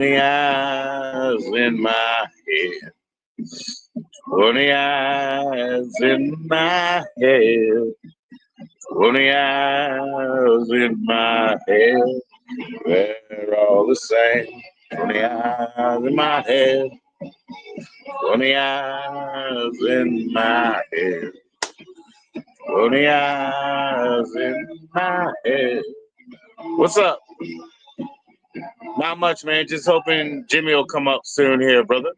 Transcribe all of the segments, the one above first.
eyes in my head. 20 eyes in my head. 20 eyes in my head. They're all the same. 20 eyes in my head. 20 eyes in my head. 20 eyes in my head. What's up? Not much, man. Just hoping Jimmy will come up soon here, brother.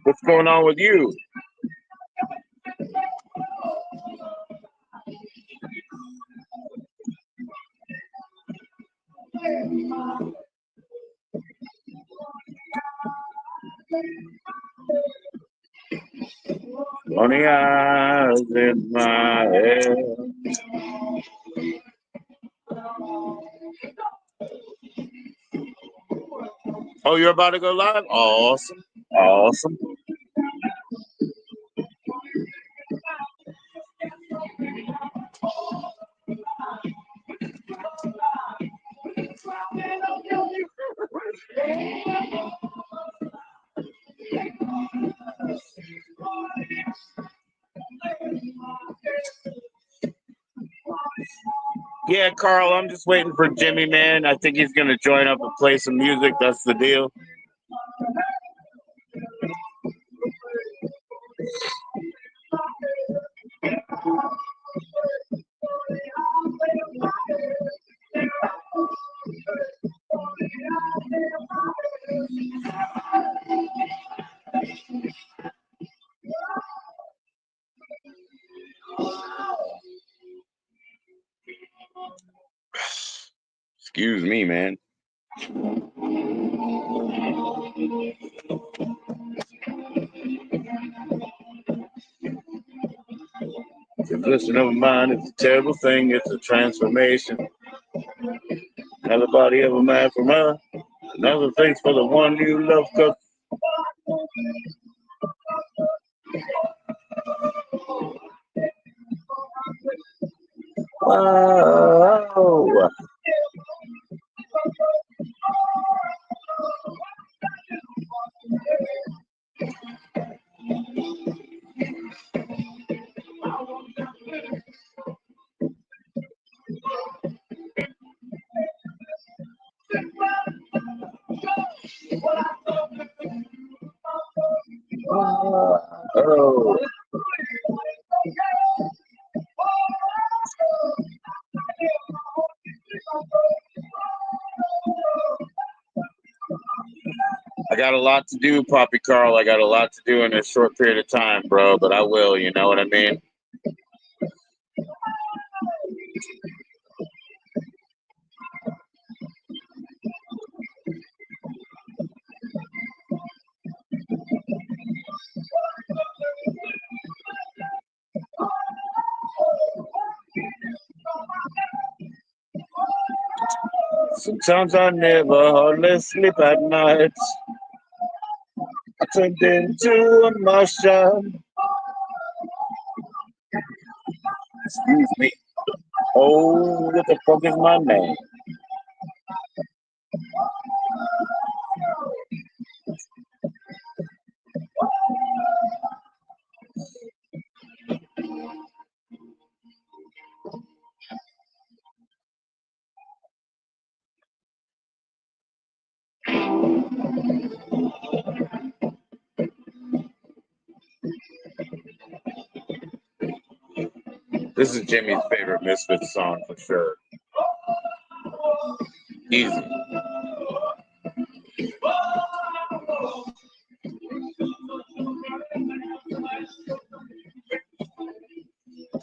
What's going on with you? Twenty eyes in my head. Oh, you're about to go live? Awesome. Awesome. Yeah, Carl, I'm just waiting for Jimmy, man. I think he's going to join up and play some music. That's the deal. Excuse me, man. The position of mind is a terrible thing. It's a transformation. Another body of a man from her. Another thing's for the one you love. Cause oh. Oh. I got a lot to do, Poppy Carl. I got a lot to do in a short period of time, bro, but I will, you know what I mean? Sometimes I never hardly sleep at night. I turned into a Martian. Excuse me. Oh, what the fuck is my name? This is Jimmy's favorite Misfits song for sure. Easy.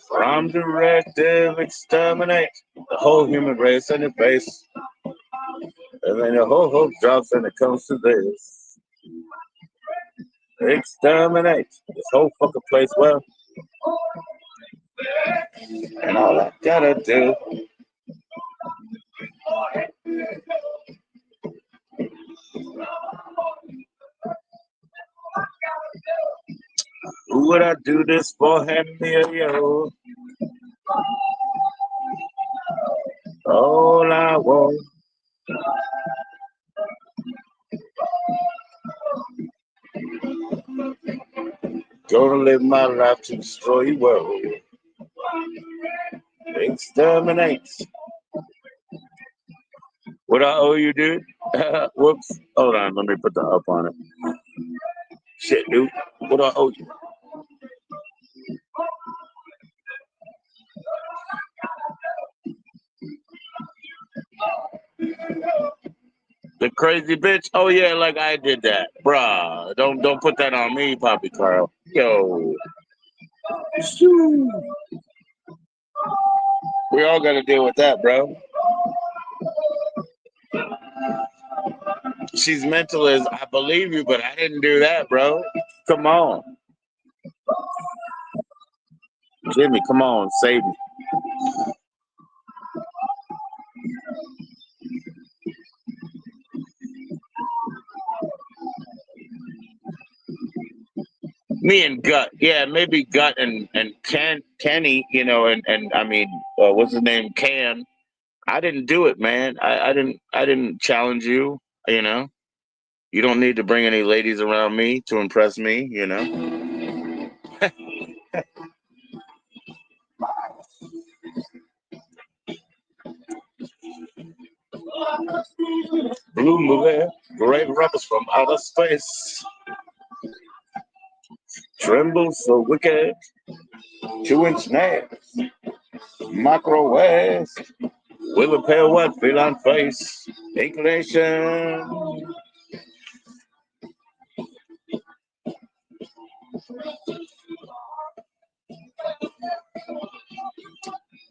From directive exterminate the whole human race and your face. And then your whole hope drops when it comes to this. Exterminate this whole fucking place. Well, and all I gotta do. would I do this for? Hand me a yo. All I want. Gonna live my life to destroy your world. Exterminate. What I owe you, dude? Whoops. Hold on. Let me put the up on it. Shit, dude. What I owe you? The crazy bitch? Oh yeah, like I did that. Bruh. Don't put that on me, Poppy Carl. Yo. Shoo. We all gotta deal with that, bro. She's mental as I believe you, but I didn't do that, bro. Come on. Jimmy, come on, save me. Me and Gut, yeah, maybe Gut and Kenny, you know, and I mean, what's his name, Can. I didn't do it, man. I didn't challenge you. You know, you don't need to bring any ladies around me to impress me. You know. Blue movie, great rappers from outer space. Tremble so wicked, 2-inch nails, microwaves, will appear what feline face, inclination.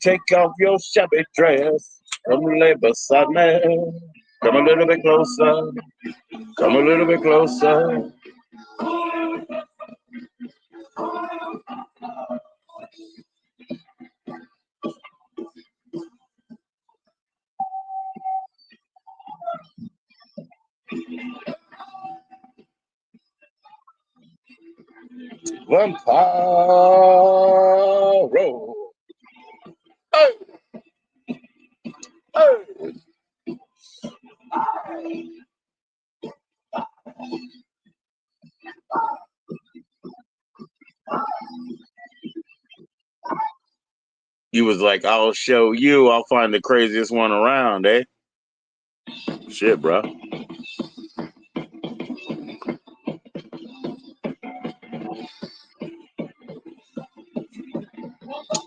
Take off your shabby dress, come lay beside me. Come a little bit closer, come a little bit closer. Vampiro. Hey, hey. He was like, I'll show you, I'll find the craziest one around, eh? Shit, bro.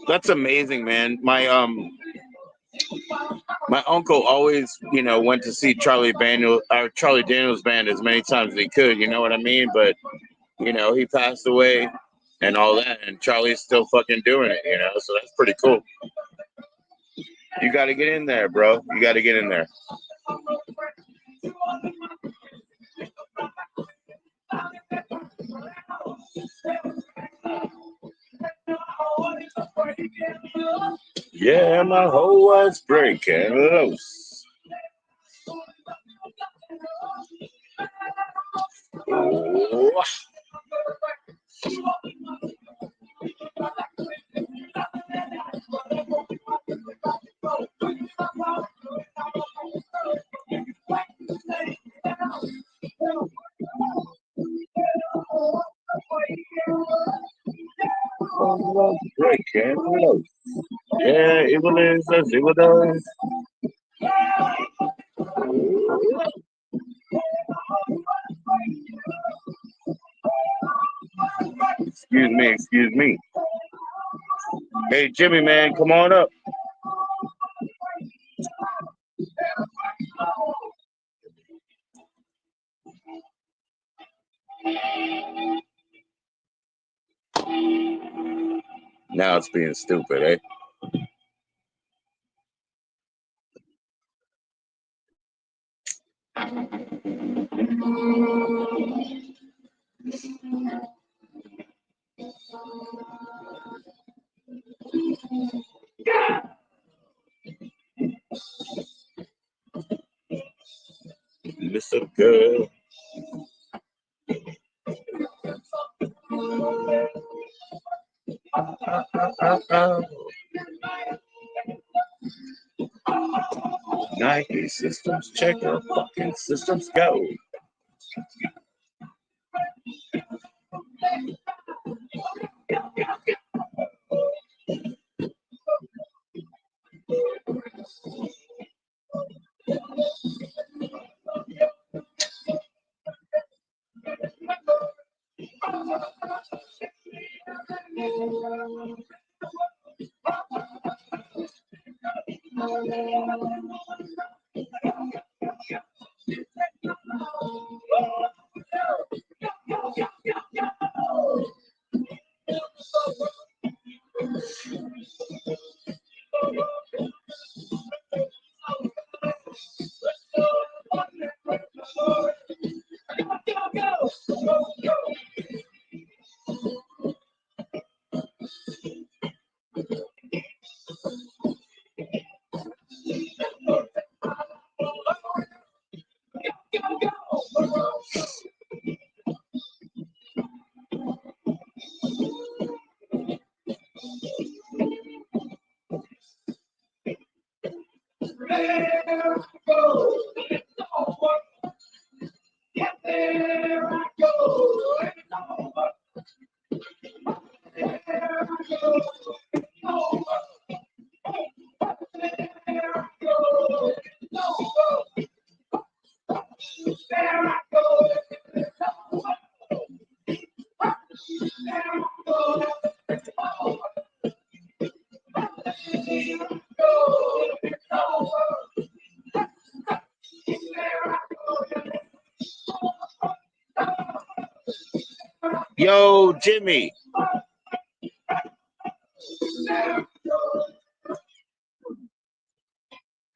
That's amazing, man. My uncle always, you know, went to see Charlie Daniels band as many times as he could, you know what I mean? But, you know, he passed away and all that, and Charlie's still fucking doing it, you know, so that's pretty cool. You got to get in there, bro. You got to get in there. Yeah, my whole world's breaking loose. Oh. Breaking loose. Yeah, evil is as evil does. Excuse me, excuse me. Hey, Jimmy, man, come on up. Now it's being stupid, eh? Listen, girl. Nike systems, check your fucking systems, go. Yo, Jimmy.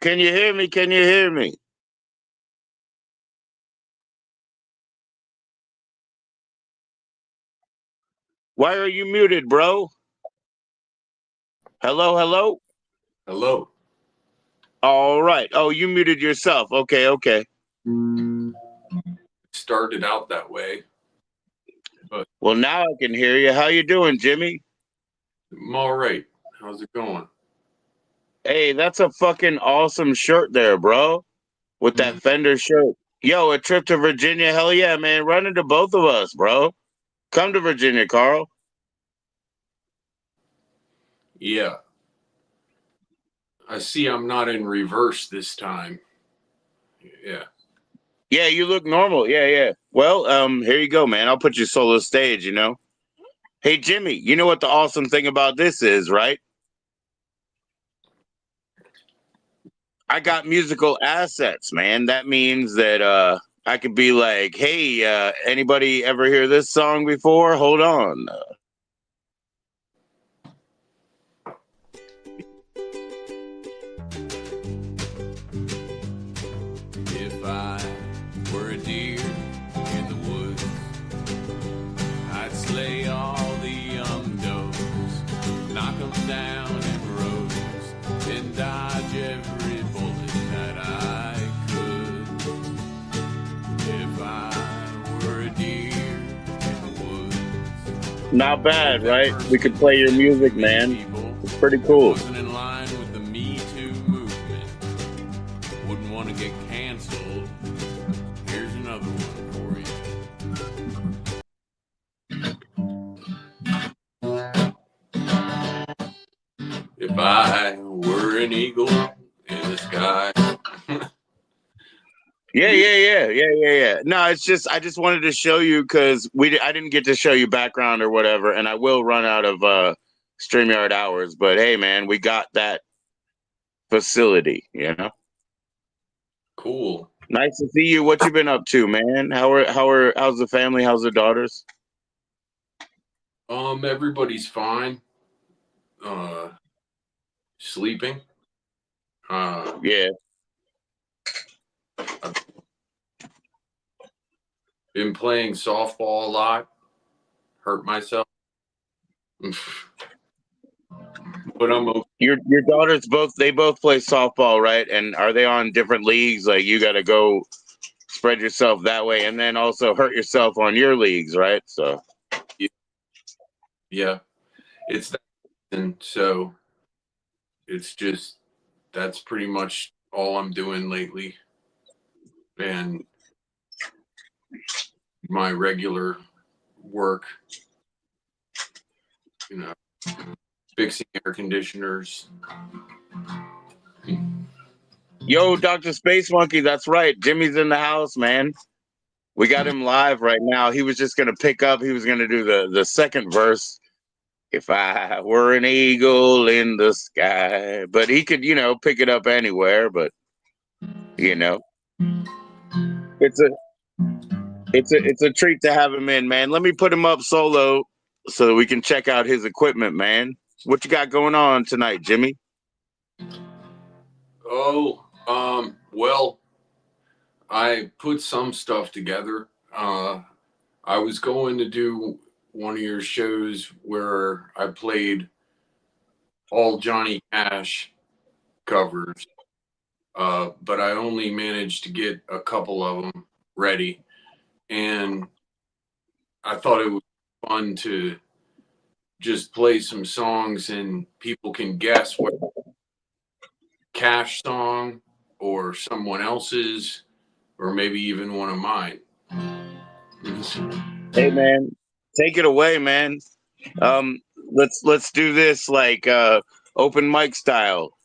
Can you hear me? Can you hear me? Why are you muted, bro? Hello, hello? Hello. All right. Oh, you muted yourself. Okay, okay. Started out that way. But well, now I can hear you. How you doing, Jimmy? I'm all right. How's it going? Hey, that's a fucking awesome shirt there, bro. With that Fender shirt. Yo, a trip to Virginia. Hell yeah, man. Run into both of us, bro. Come to Virginia, Carl. Yeah. I see I'm not in reverse this time. Yeah. Yeah, you look normal. Yeah, yeah. Well, here you go, man. I'll put you solo stage, you know. Hey, Jimmy, you know what the awesome thing about this is, right? I got musical assets, man. That means that I could be like, hey, anybody ever hear this song before? Hold on. If I were a deer in the woods, I'd slay all the young does, knock them down in rows, and dodge every bullet that I could. If I were a deer in the woods. Not bad, right? We could play your music, man. It's pretty cool. Wasn't in line with the Me Too movement. Wouldn't want to get canceled. Here's another one for you. If I were an eagle in the sky. Yeah. No, it's just I just wanted to show you because I didn't get to show you background or whatever, and I will run out of StreamYard hours. But hey, man, we got that facility, you know. Cool. Nice to see you. What you been up to, man? How's the family? How's the daughters? Everybody's fine. Sleeping. Yeah. Been playing softball a lot. Hurt myself. But I'm okay. Your daughters both play softball, right? And are they on different leagues? Like you got to go spread yourself that way, and then also hurt yourself on your leagues, right? So yeah, it's that And so it's just, that's pretty much all I'm doing lately. And my regular work, you know, fixing air conditioners. Yo, Dr. Space Monkey, that's right. Jimmy's in the house, man. We got him live right now. He was just gonna pick up. He was gonna do the second verse. If I were an eagle in the sky, but he could, pick it up anywhere. But it's a treat to have him in, man. Let me put him up solo so that we can check out his equipment, man. What you got going on tonight, Jimmy? Oh, well, I put some stuff together. I was going to do one of your shows where I played all Johnny Cash covers, but I only managed to get a couple of them ready. And I thought it was fun to just play some songs and people can guess what Cash song or someone else's, or maybe even one of mine. Hey, man, take it away, man. Let's do this like open mic style.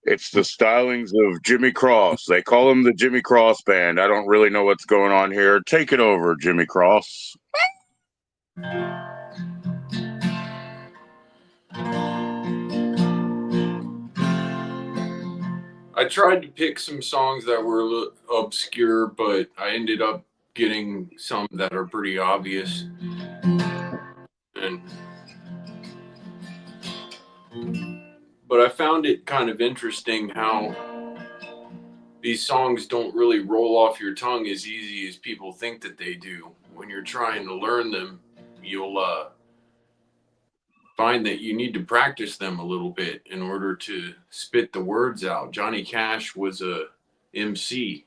It's the stylings of Jimmy Cross. They call him the Jimmy Cross Band. I don't really know what's going on here. Take it over, Jimmy Cross. I tried to pick some songs that were a little obscure, but I ended up getting some that are pretty obvious. But I found it kind of interesting how these songs don't really roll off your tongue as easy as people think that they do. When you're trying to learn them, you'll find that you need to practice them a little bit in order to spit the words out. Johnny Cash was a MC,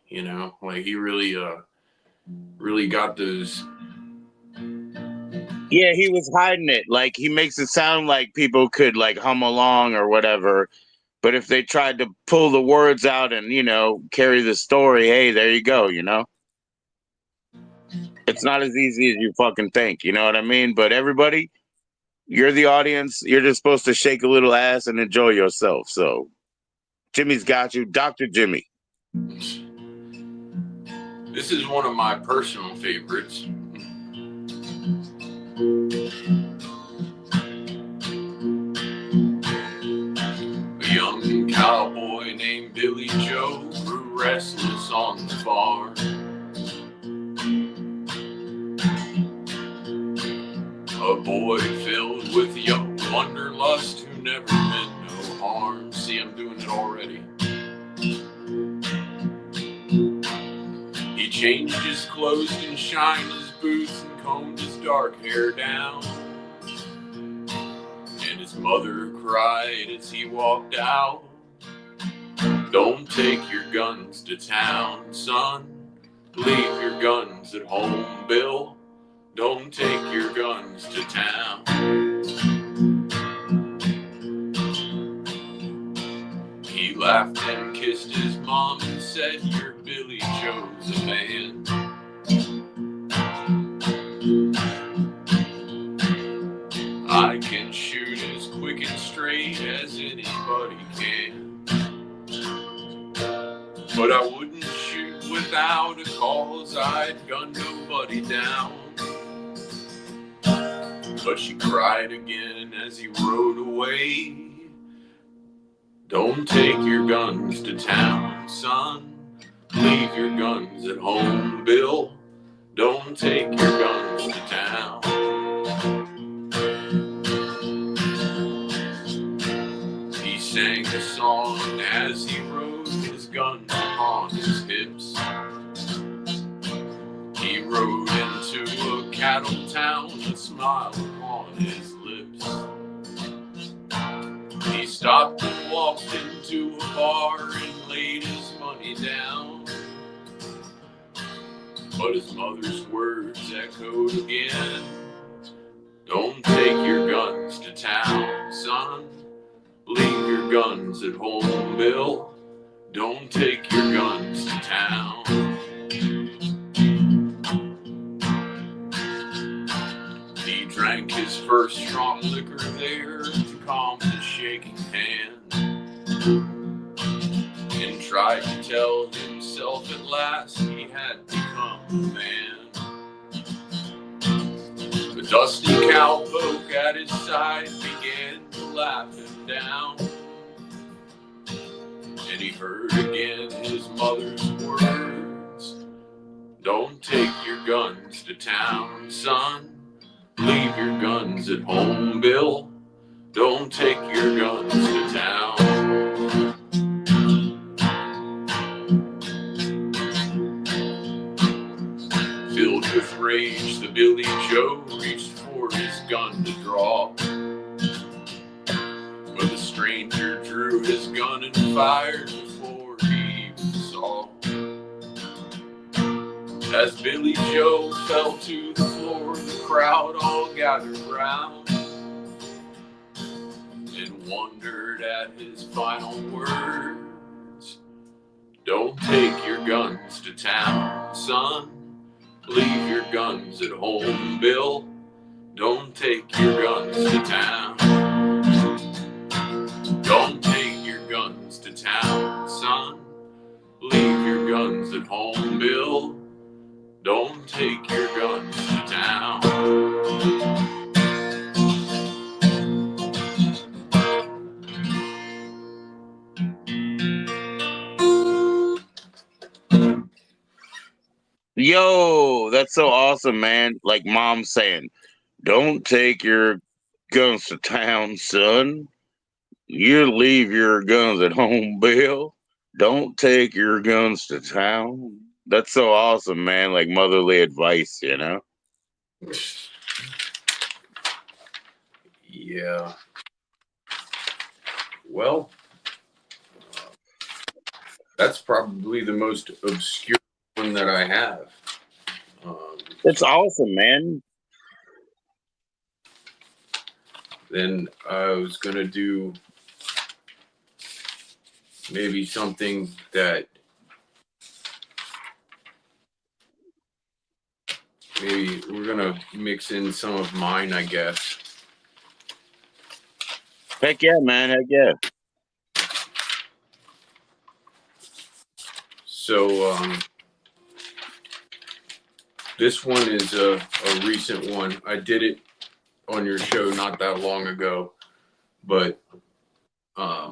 like he really got those. Yeah, he was hiding it. Like he makes it sound like people could like hum along or whatever. But if they tried to pull the words out and, carry the story, hey, there you go, It's not as easy as you fucking think, you know what I mean? But everybody, you're the audience. You're just supposed to shake a little ass and enjoy yourself. So Jimmy's got you. Dr. Jimmy. This is one of my personal favorites. A young cowboy named Billy Joe grew restless on the farm. A boy filled with young wanderlust who never meant no harm. See, I'm doing it already. He changed his clothes and shined his boots and combed his dark hair down. And his mother cried as he walked out, "Don't take your guns to town, son. Leave your guns at home, Bill. Don't take your guns to town." He laughed and kissed his mom and said, "Your Billy Joe's a man." I can shoot as quick and straight as anybody can, but I wouldn't shoot without a cause. I'd gun nobody down. But she cried again as he rode away, "Don't take your guns to town, son. Leave your guns at home, Bill. Don't take your guns to town." He sang a song as he rode, his guns upon his hips. He rode into a cattle town, a smile upon his lips. He stopped and walked into a bar and laid his money down. But his mother's words echoed again, Don't take your guns to town, son. Leave your guns at home, Bill. Don't take your guns to town. He drank his first strong liquor there to calm his shaking hand, and tried to tell himself at last he had become a man. The dusty cowpoke at his side began to laugh him down, and he heard again his mother's words. Don't take your guns to town, son. Leave your guns at home, Bill. Don't take your guns to town. Filled with rage, the Billy Joe reached for his gun to draw, but the stranger drew his gun and fired before he even saw. As Billy Joe fell to the floor, the crowd all gathered round and wondered at his final words. Don't take your guns to town, son. Leave your guns at home, Bill. Don't take your guns to town. Don't take your guns to town, son. Leave your guns at home, Bill. Don't take your guns to town. Yo, that's so awesome, man. Like Mom's saying, don't take your guns to town, son. You leave your guns at home, Bill. Don't take your guns to town. That's so awesome, man. Like motherly advice, you know? Yeah. Well, that's probably the most obscure one that I have. It's awesome, man. Then I was going to do maybe something that maybe we're going to mix in some of mine, I guess. Heck yeah, man. Heck yeah. So this one is a recent one. I did it on your show not that long ago, but I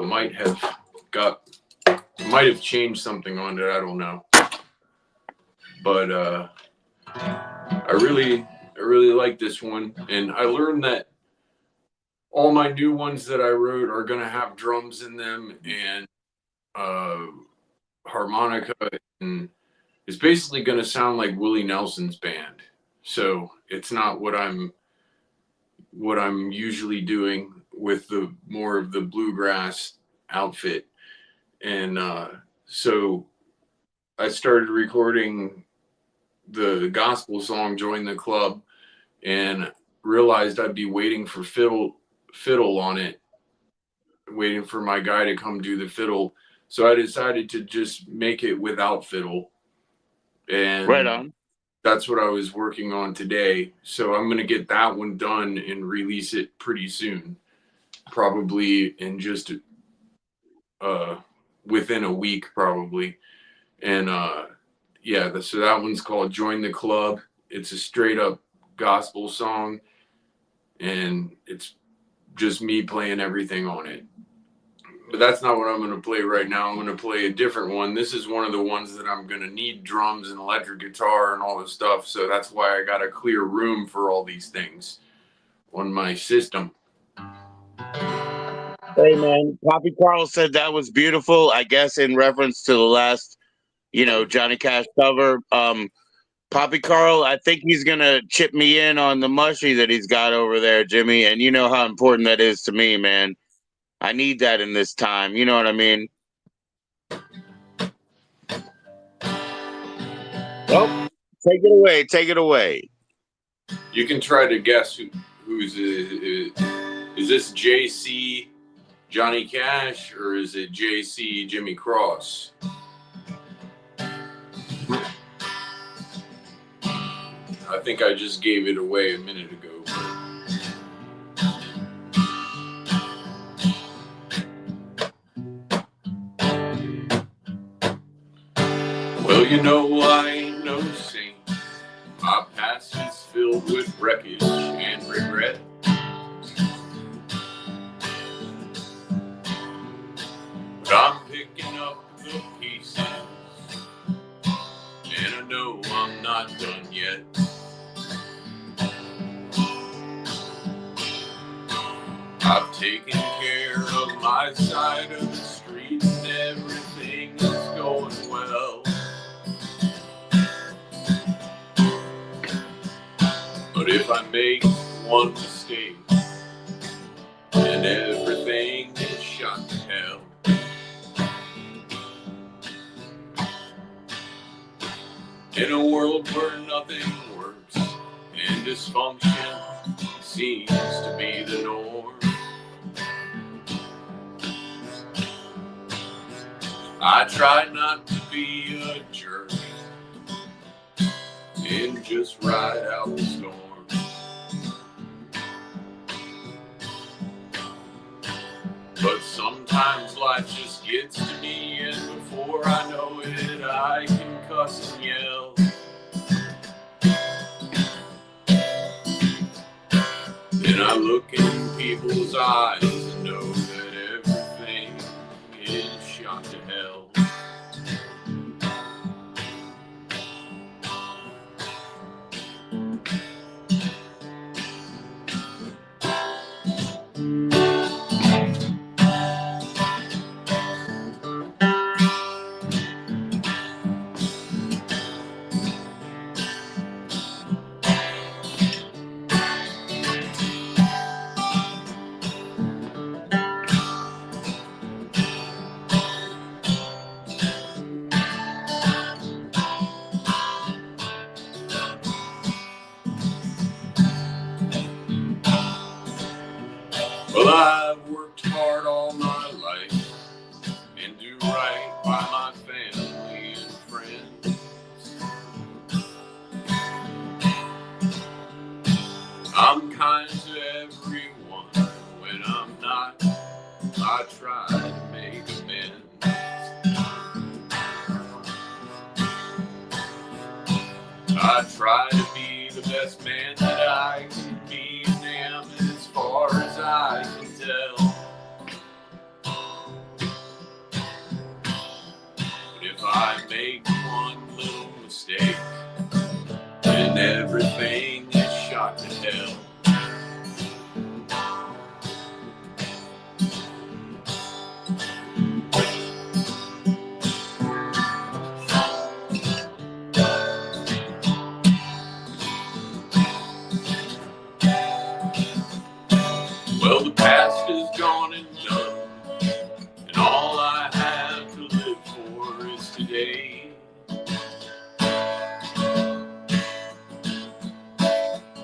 might have changed something on it. I don't know, but I really like this one, and I learned that all my new ones that I wrote are gonna have drums in them and harmonica, and it's basically gonna sound like Willie Nelson's band. So it's not what I'm usually doing with the more of the bluegrass outfit. And so I started recording the gospel song Join the Club, and realized I'd be waiting for fiddle on it, waiting for my guy to come do the fiddle. So I decided to just make it without fiddle. And right on. That's what I was working on today. So I'm going to get that one done and release it pretty soon. Probably in just within a week, probably. And yeah, so that one's called Join the Club. It's a straight up gospel song, and it's just me playing everything on it. But that's not what I'm going to play right now. I'm going to play a different one. This is one of the ones that I'm going to need drums and electric guitar and all this stuff. So that's why I got to clear room for all these things on my system. Hey, man. Poppy Carl said that was beautiful, I guess, in reference to the last, Johnny Cash cover. Poppy Carl, I think he's going to chip me in on the mushy that he's got over there, Jimmy. And you know how important that is to me, man. I need that in this time. You know what I mean? Oh, take it away. Take it away. You can try to guess who's is this JC Johnny Cash or is it JC Jimmy Cross? I think I just gave it away a minute ago. Well, you know I ain't no saint. My past is filled with wreckage and regret. But I'm picking up the pieces, and I know I'm not done yet. I've taken care of my side of the street and everything is going well. But if I make one mistake, then everything is shot to hell. In a world where nothing works and dysfunction seems to be the norm, I try not to be a jerk and just ride out the storm. But sometimes life just gets to me, and before I know it, I can cuss and yell. Then I look in people's eyes and know that everything is shot to hell. Well, I've worked hard all my life and do right by my family and friends. I'm kind to everyone. When I'm not, I try to make amends. I try to be the best man that I can be, and am as far as I can tell. But if I make one little mistake, then everything is shot to hell. Well, the past is gone and done, and all I have to live for is today.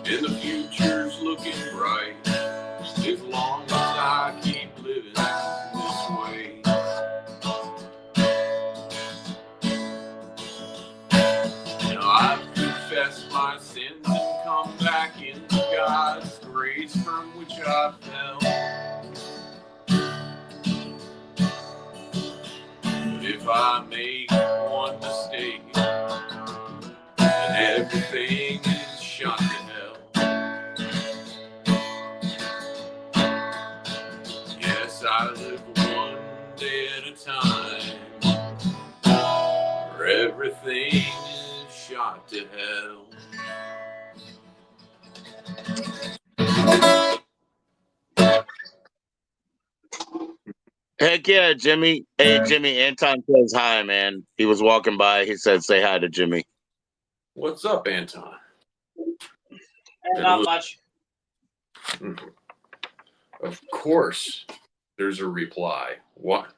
And the future's looking bright, as long as I keep living this way. You know, I've confessed my sins and come back into God's grace from which I fell. But if I make one mistake, then everything is shot to hell. Yes, I live one day at a time, where everything is shot to hell. Heck yeah, Jimmy. Hey, Jimmy, Anton says hi, man. He was walking by. He said, say hi to Jimmy. What's up, Anton? Not much. Of course, there's a reply. What?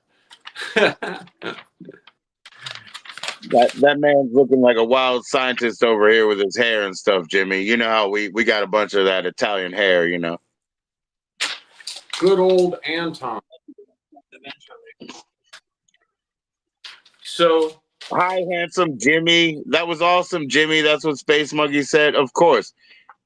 That man's looking like a wild scientist over here with his hair and stuff, Jimmy. You know how we got a bunch of that Italian hair, you know. Good old Anton. So, hi, handsome Jimmy. That was awesome, Jimmy. That's what Space Monkey said. Of course.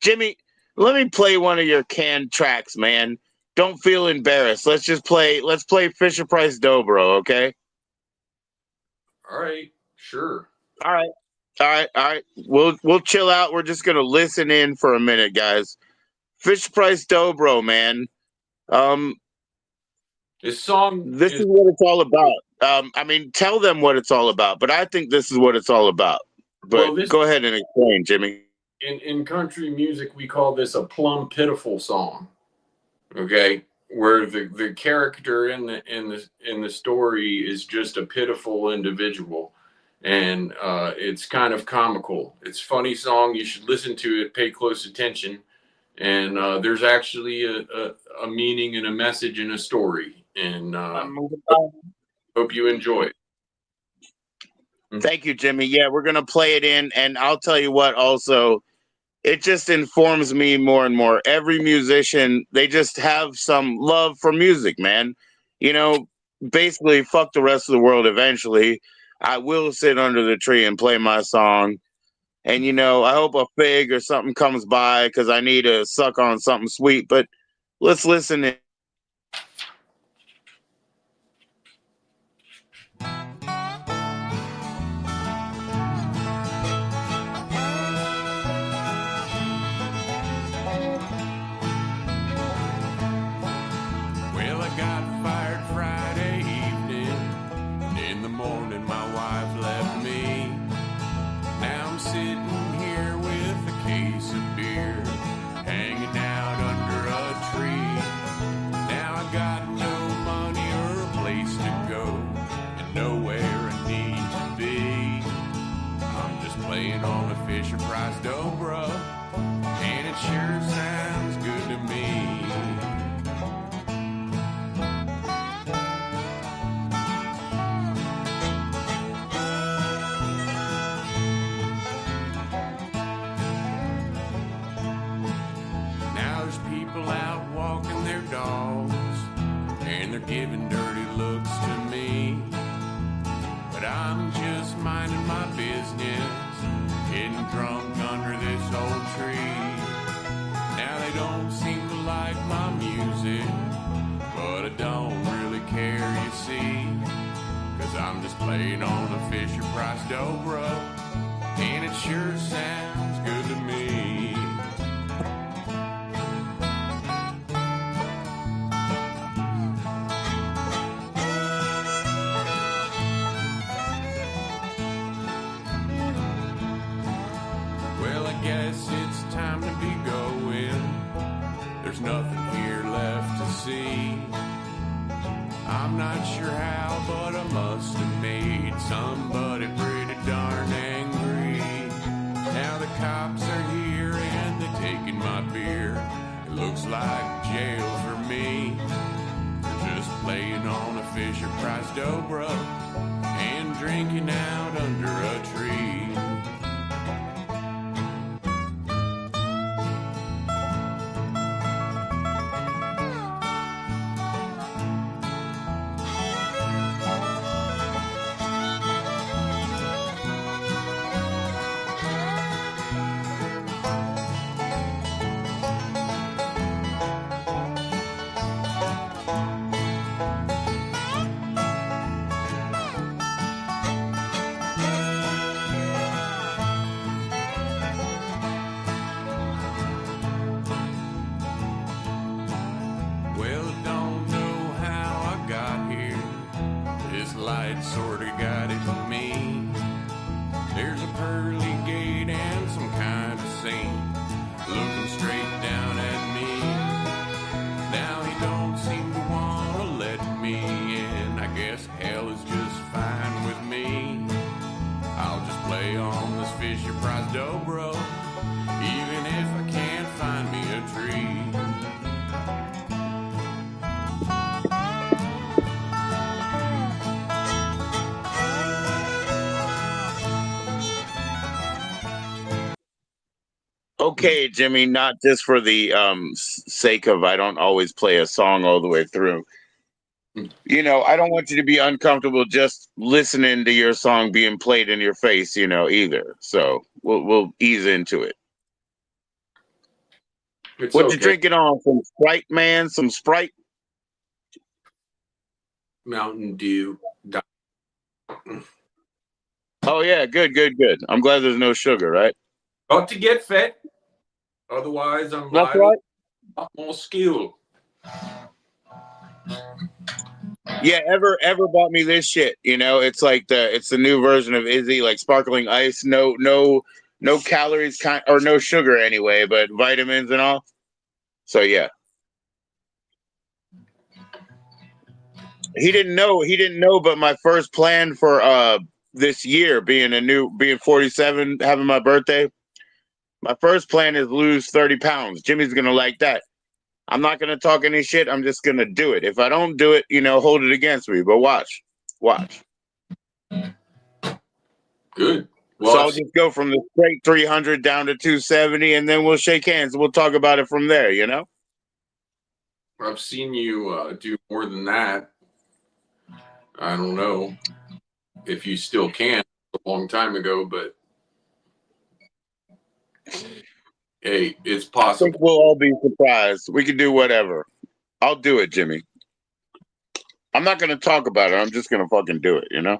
Jimmy, let me play one of your canned tracks, man. Don't feel embarrassed. Let's play Fisher Price Dobro, okay? All right, sure. All right. We'll chill out. We're just gonna listen in for a minute, guys. Fisher Price Dobro, man. This song. This is what it's all about. I mean, tell them what it's all about, but I think this is what it's all about. But go ahead and explain, Jimmy. In country music, we call this a plumb pitiful song. Okay, where the character in the story is just a pitiful individual, and it's kind of comical. It's a funny song. You should listen to it. Pay close attention. And there's actually a meaning and a message in a story. And hope you enjoy it. Thank you, Jimmy. Yeah, we're going to play it in. And I'll tell you what, also, it just informs me more and more. Every musician, they just have some love for music, man. You know, basically, fuck the rest of the world eventually. I will sit under the tree and play my song. And, you know, I hope a fig or something comes by because I need to suck on something sweet. But let's listen in. Well, I got fired Friday evening. In the morning, my wife left me. Now I'm sitting here with a case of beer, hanging out under a tree. Now I got no money or a place to go, and nowhere I need to be. I'm just playing on a Fisher Price Dobro, and it sure sounds good to me. Out walking their dogs, and they're giving dirty looks to me. But I'm just minding my business, getting drunk under this old tree. Now they don't seem to like my music, but I don't really care, you see. Cause I'm just playing on a Fisher Price Dobro, and it sure sounds good to me. Guess it's time to be going. There's nothing here left to see. I'm not sure how, but I must have made somebody pretty darn angry. Now the cops are here and they're taking my beer. It looks like jail for me. They're just playing on a Fisher Price Dobro and drinking out under a tree. Light sorta got it in me. There's a pearly gate and some kind of saint looking straight down at me. Now he don't seem to wanna let me in. I guess hell is just fine with me. I'll just play on this Fisher Price Dobro, even if I can't find me a tree. okay, Jimmy, not just for the sake of I don't always play a song all the way through. You know, I don't want you to be uncomfortable just listening to your song being played in your face, you know, either. So we'll ease into it. It's What okay. you drinking on? Some Sprite, man? Some Sprite? Mountain Dew. Oh yeah, good. I'm glad there's no sugar, right? Got to get fit. Otherwise, I'm That's liable right. to have more skill. Yeah, ever bought me this shit? You know, it's like it's the new version of Izzy, like sparkling ice, no calories, or no sugar anyway, but vitamins and all. So yeah, he didn't know. But my first plan for this year, being 47, having my birthday, my first plan is lose 30 pounds. Jimmy's gonna like that. I'm not gonna talk any shit. I'm just gonna do it. If I don't do it, you know, hold it against me. But watch. Good. Well, So I'll just go from the straight 300 down to 270, and then we'll shake hands. We'll talk about it from there, you know? I've seen you do more than that. I don't know if you still can. A long time ago, but hey, it's I think possible. we'll all be surprised. We can do whatever. I'll do it, Jimmy. I'm not going to talk about it. I'm just going to fucking do it, you know?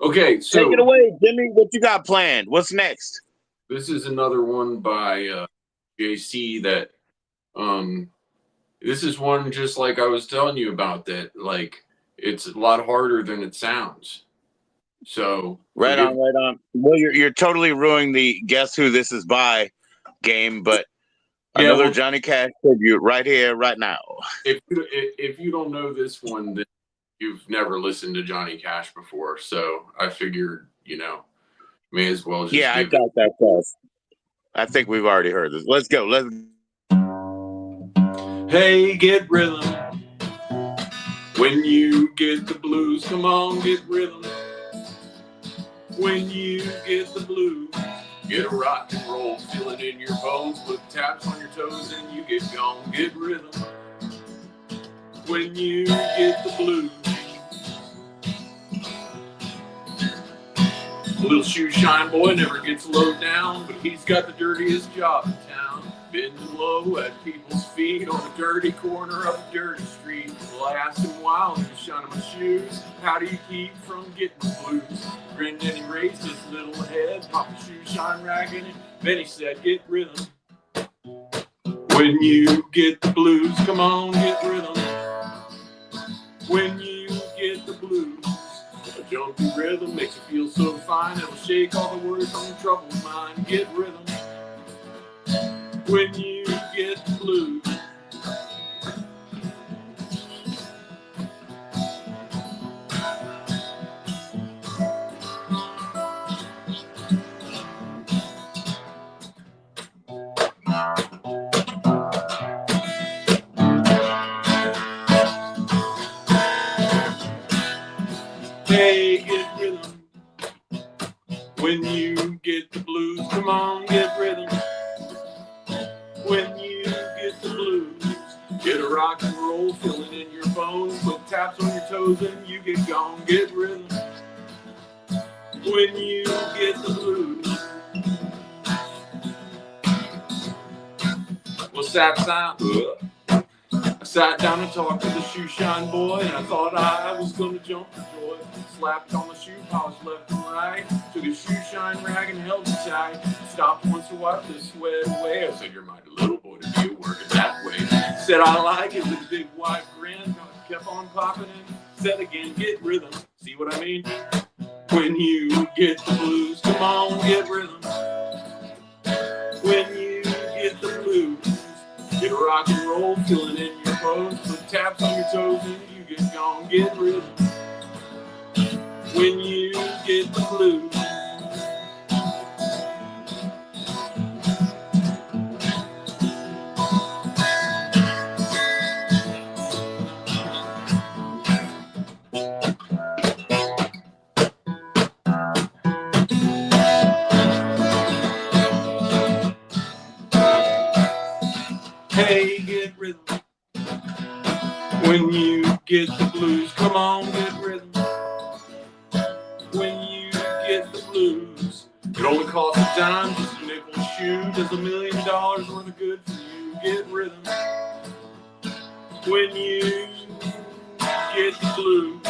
Okay, so take it away, Jimmy. What you got planned? What's next? this is another one by JC that this is one just like I was telling you about, that like it's a lot harder than it sounds. So Right on. Well, you're totally ruining the guess who this is by game, but Yeah, another well, Johnny Cash tribute right here, right now. if you don't know this one, then you've never listened to Johnny Cash before. So I figured, you know, may as well just I give got that first. I think we've already heard this. Let's go. Hey, get rhythm. When you get the blues, come on, get rhythm. When you get the blues, get a rock and roll, feel it in your bones, put taps on your toes and you get gone, get rhythm. When you get the blues. Little shoe shine boy never gets low down, but he's got the dirtiest job in town. Bending low at people's feet on a dirty corner of a dirty street. Well, I asked him while he was shining my shoes, how do you keep from getting the blues? Grinned and he raised his little head, popped a shoe shine rag in it. Then he said, get rhythm. When you get the blues, come on, get rhythm. When you get the blues. A jumpy rhythm makes you feel so fine, it'll shake all the worries from your troubled mind. Get rhythm. When you get the blues. Hey, get rhythm. When you get the blues, come on, get rhythm. When you get the blues, get a rock and roll, feel it in your bones, put taps on your toes and you get gone, get rhythm. When you get the blues. Well, I sat down and talked to the shoe shine boy, and I thought I was gonna jump for joy. Slapped on the shoe polish left and right, took a shoe shine rag and held it tight. Stopped once to wipe the sweat away. I said, you're mighty little boy to be working that way. Said I like it with a big wide grin. Kept on popping in. Said again, get rhythm. See what I mean? When you get the blues, come on, get rhythm. When you get the blues, get a rock and roll, feel it in your bones, put taps on your toes and you get gone, get rhythm. When you get the blues. Hey, get rhythm. When you get the blues, come on, get rhythm. When you get the blues, it only costs a dime, just a nickel a shoe. Does $1 million worth of good for you. Get rhythm. When you get the blues.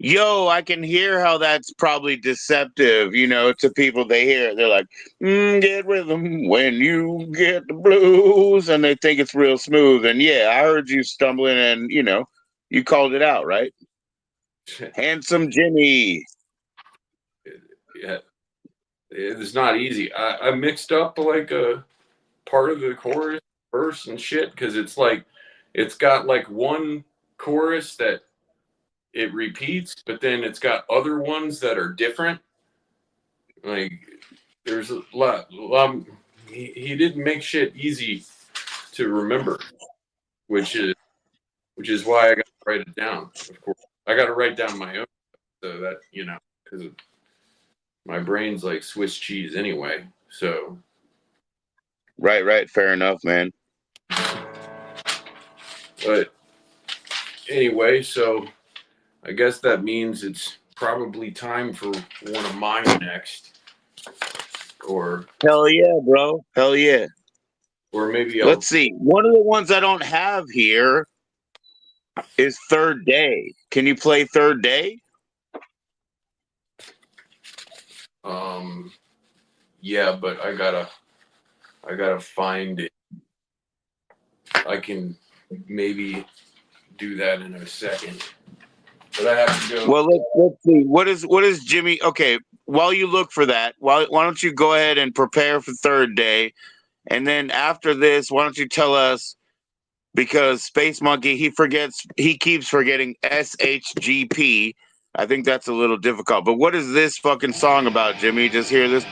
Yo, I can hear how that's probably deceptive, you know, to people. They hear it, they're like, get rhythm when you get the blues, and they think it's real smooth. And yeah, I heard you stumbling, and you know, you called it out, right? Handsome Jimmy. Yeah, it's not easy. I mixed up like a part of the chorus, verse, and shit because it's like it's got like one chorus that it repeats, but then it's got other ones that are different. Like there's a lot. He didn't make shit easy to remember, which is why I got to write it down. Of course, I got to write down my own, so that you know, because my brain's like Swiss cheese anyway. So Right. Fair enough, man. but anyway, so I guess that means it's probably time for one of mine next, or Hell yeah, bro. Hell yeah. maybe I'll. Let's see. One of the ones I don't have here is Third Day. Can you play Third Day? Yeah, but I gotta find it. I can maybe do that in a second, but I have to go. Well, let's see. What is Jimmy? Okay, while you look for that, why don't you go ahead and prepare for Third Day, and then after this, why don't you tell us, because Space Monkey he keeps forgetting SHGP. I think that's a little difficult. But what is this fucking song about, Jimmy? Just hear this.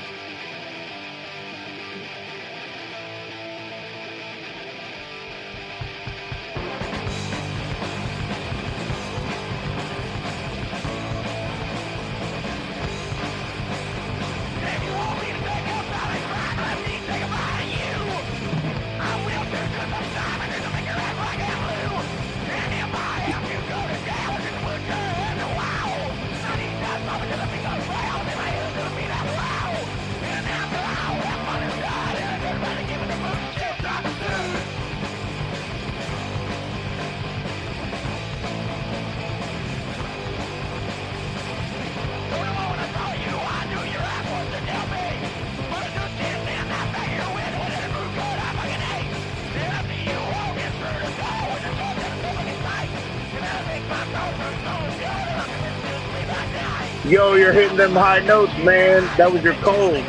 Yo, you're hitting them high notes, man. That was your cold.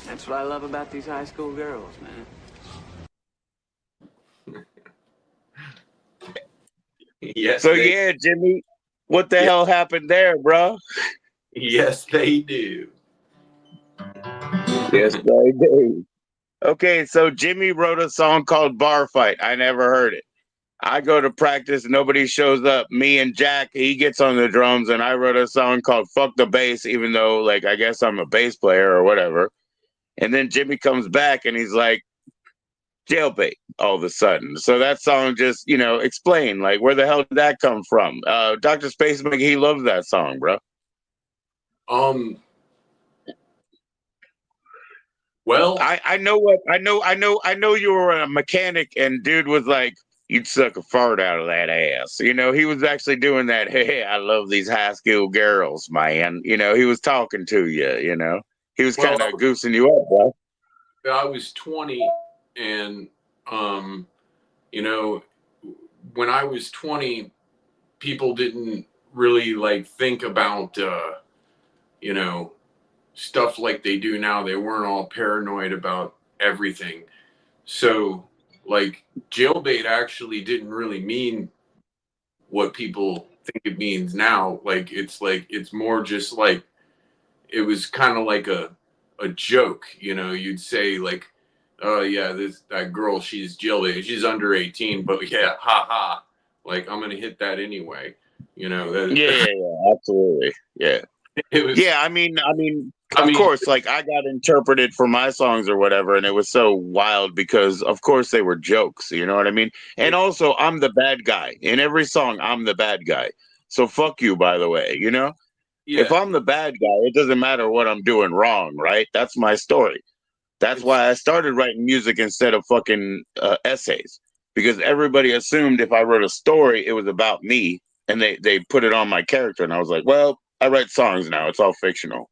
That's what I love about these high school girls, man. Yes. So yeah, Jimmy, what the hell happened there, bro? Yes, they do. Yes, they do. Okay, so Jimmy wrote a song called Bar Fight. I never heard it. I go to practice, nobody shows up. Me and Jack, he gets on the drums, and I wrote a song called Fuck the Bass, even though, like, I guess I'm a bass player or whatever. And then Jimmy comes back and he's like, Jailbait all of a sudden. So that song just, you know, explain, like, where the hell did that come from? Dr. Space Monkey, he loves that song, bro. Well, I know you were a mechanic, and dude was like, you'd suck a fart out of that ass. You know, he was actually doing that. Hey, I love these high school girls, man. You know, he was talking to you. You know, he was Well, kind of goosing you up, bro. I was 20, and you know, when I was 20, people didn't really like think about you know, stuff like they do now. They weren't all paranoid about everything. So like jailbait actually didn't really mean what people think it means now. Like it's more just like it was kind of like a joke, you know. You'd say like, oh yeah, that girl, she's jailbait, she's under 18, but yeah, ha ha, like I'm gonna hit that anyway, you know. Yeah, absolutely. Yeah. It was, Yeah, of course, like I got interpreted for my songs or whatever, and it was so wild because, of course, they were jokes. You know what I mean? And also, I'm the bad guy in every song. I'm the bad guy. So fuck you, by the way. You know, if yeah, I'm the bad guy, it doesn't matter what I'm doing wrong, right? That's my story. That's it's why I started writing music instead of fucking essays, because everybody assumed if I wrote a story, it was about me, and they put it on my character, and I was like, well, I write songs now. It's all fictional.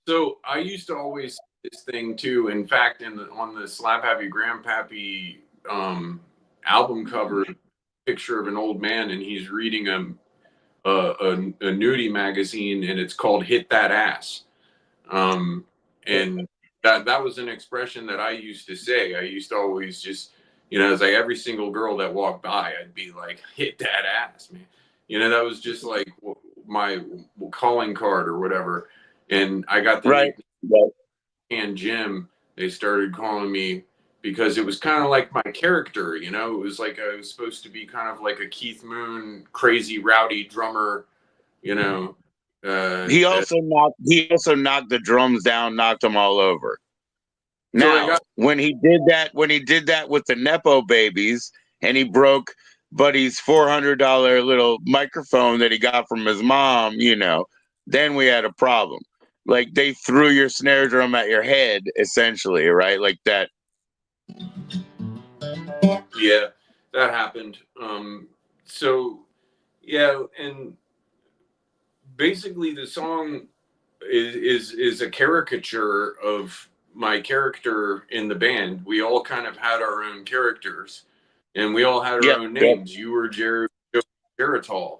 so I used to always say this thing too. In fact, on the Slap Happy Grandpappy album cover, picture of an old man, and he's reading a nudie magazine, and it's called "Hit That Ass." And that was an expression that I used to say. I used to always just, you know, it's like every single girl that walked by, I'd be like, "Hit that ass, man." You know, that was just like my calling card or whatever. And I got the Right. nickname Right. and Jim. They started calling me because it was kind of like my character, you know. It was like I was supposed to be kind of like a Keith Moon, crazy rowdy drummer, you know. He also knocked the drums down, knocked them all over. So I Now, got, when he did that with the Nepo babies, and he broke Buddy's $400 little microphone that he got from his mom, you know, then we had a problem. Like they threw your snare drum at your head, essentially, right? Like that. yeah, that happened. So yeah, and basically the song is a caricature of my character in the band. We all kind of had our own characters, and we all had our Yep, own yep. names. You were Jared Geritol.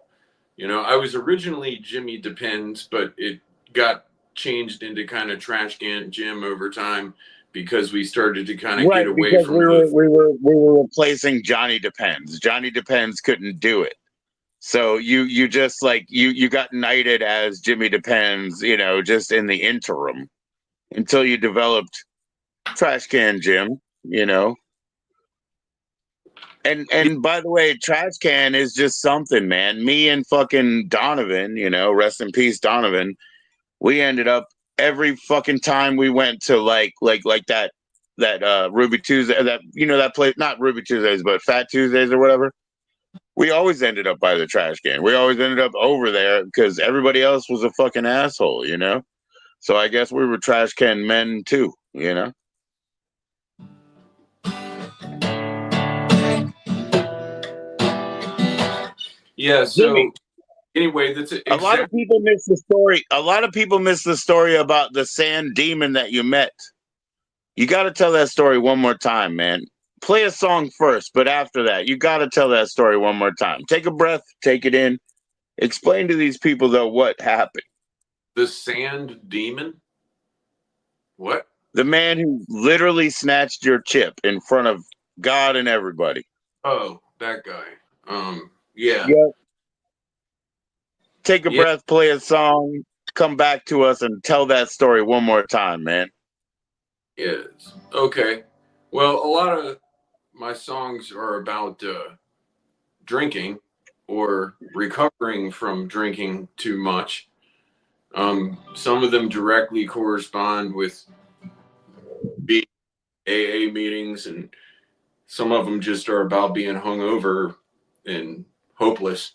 You know, I was originally Jimmy Depends, but it got changed into kind of Trash Can Jim over time because we started to kind of Right, get away because from the. we were replacing Johnny Depends. Johnny Depends couldn't do it. So you just like you got knighted as Jimmy Depends, you know, just in the interim until you developed Trash Can Jim, you know. And by the way, Trash Can is just something, man. Me and fucking Donovan, you know, rest in peace, Donovan. We ended up every fucking time we went to like that Ruby Tuesday, that you know that place, not Ruby Tuesdays, but Fat Tuesdays or whatever. We always ended up by the trash can. We always ended up over there because everybody else was a fucking asshole, you know? So I guess we were trash can men too, you know? Yeah. Jimmy, So anyway, that's a lot of exactly. people miss the story. A lot of people miss the story about the sand demon that you met. You got to tell that story one more time, man. Play a song first, but after that, you got to tell that story one more time. Take a breath, take it in. Explain to these people, though, what happened. The Sand Demon? What? The man who literally snatched your chip in front of God and everybody. Oh, that guy. Yeah. Yep. Take a Yeah. breath, play a song, come back to us and tell that story one more time, man. Yes. Okay. Well, a lot of my songs are about drinking or recovering from drinking too much. Some of them directly correspond with being AA meetings, and some of them just are about being hungover and hopeless.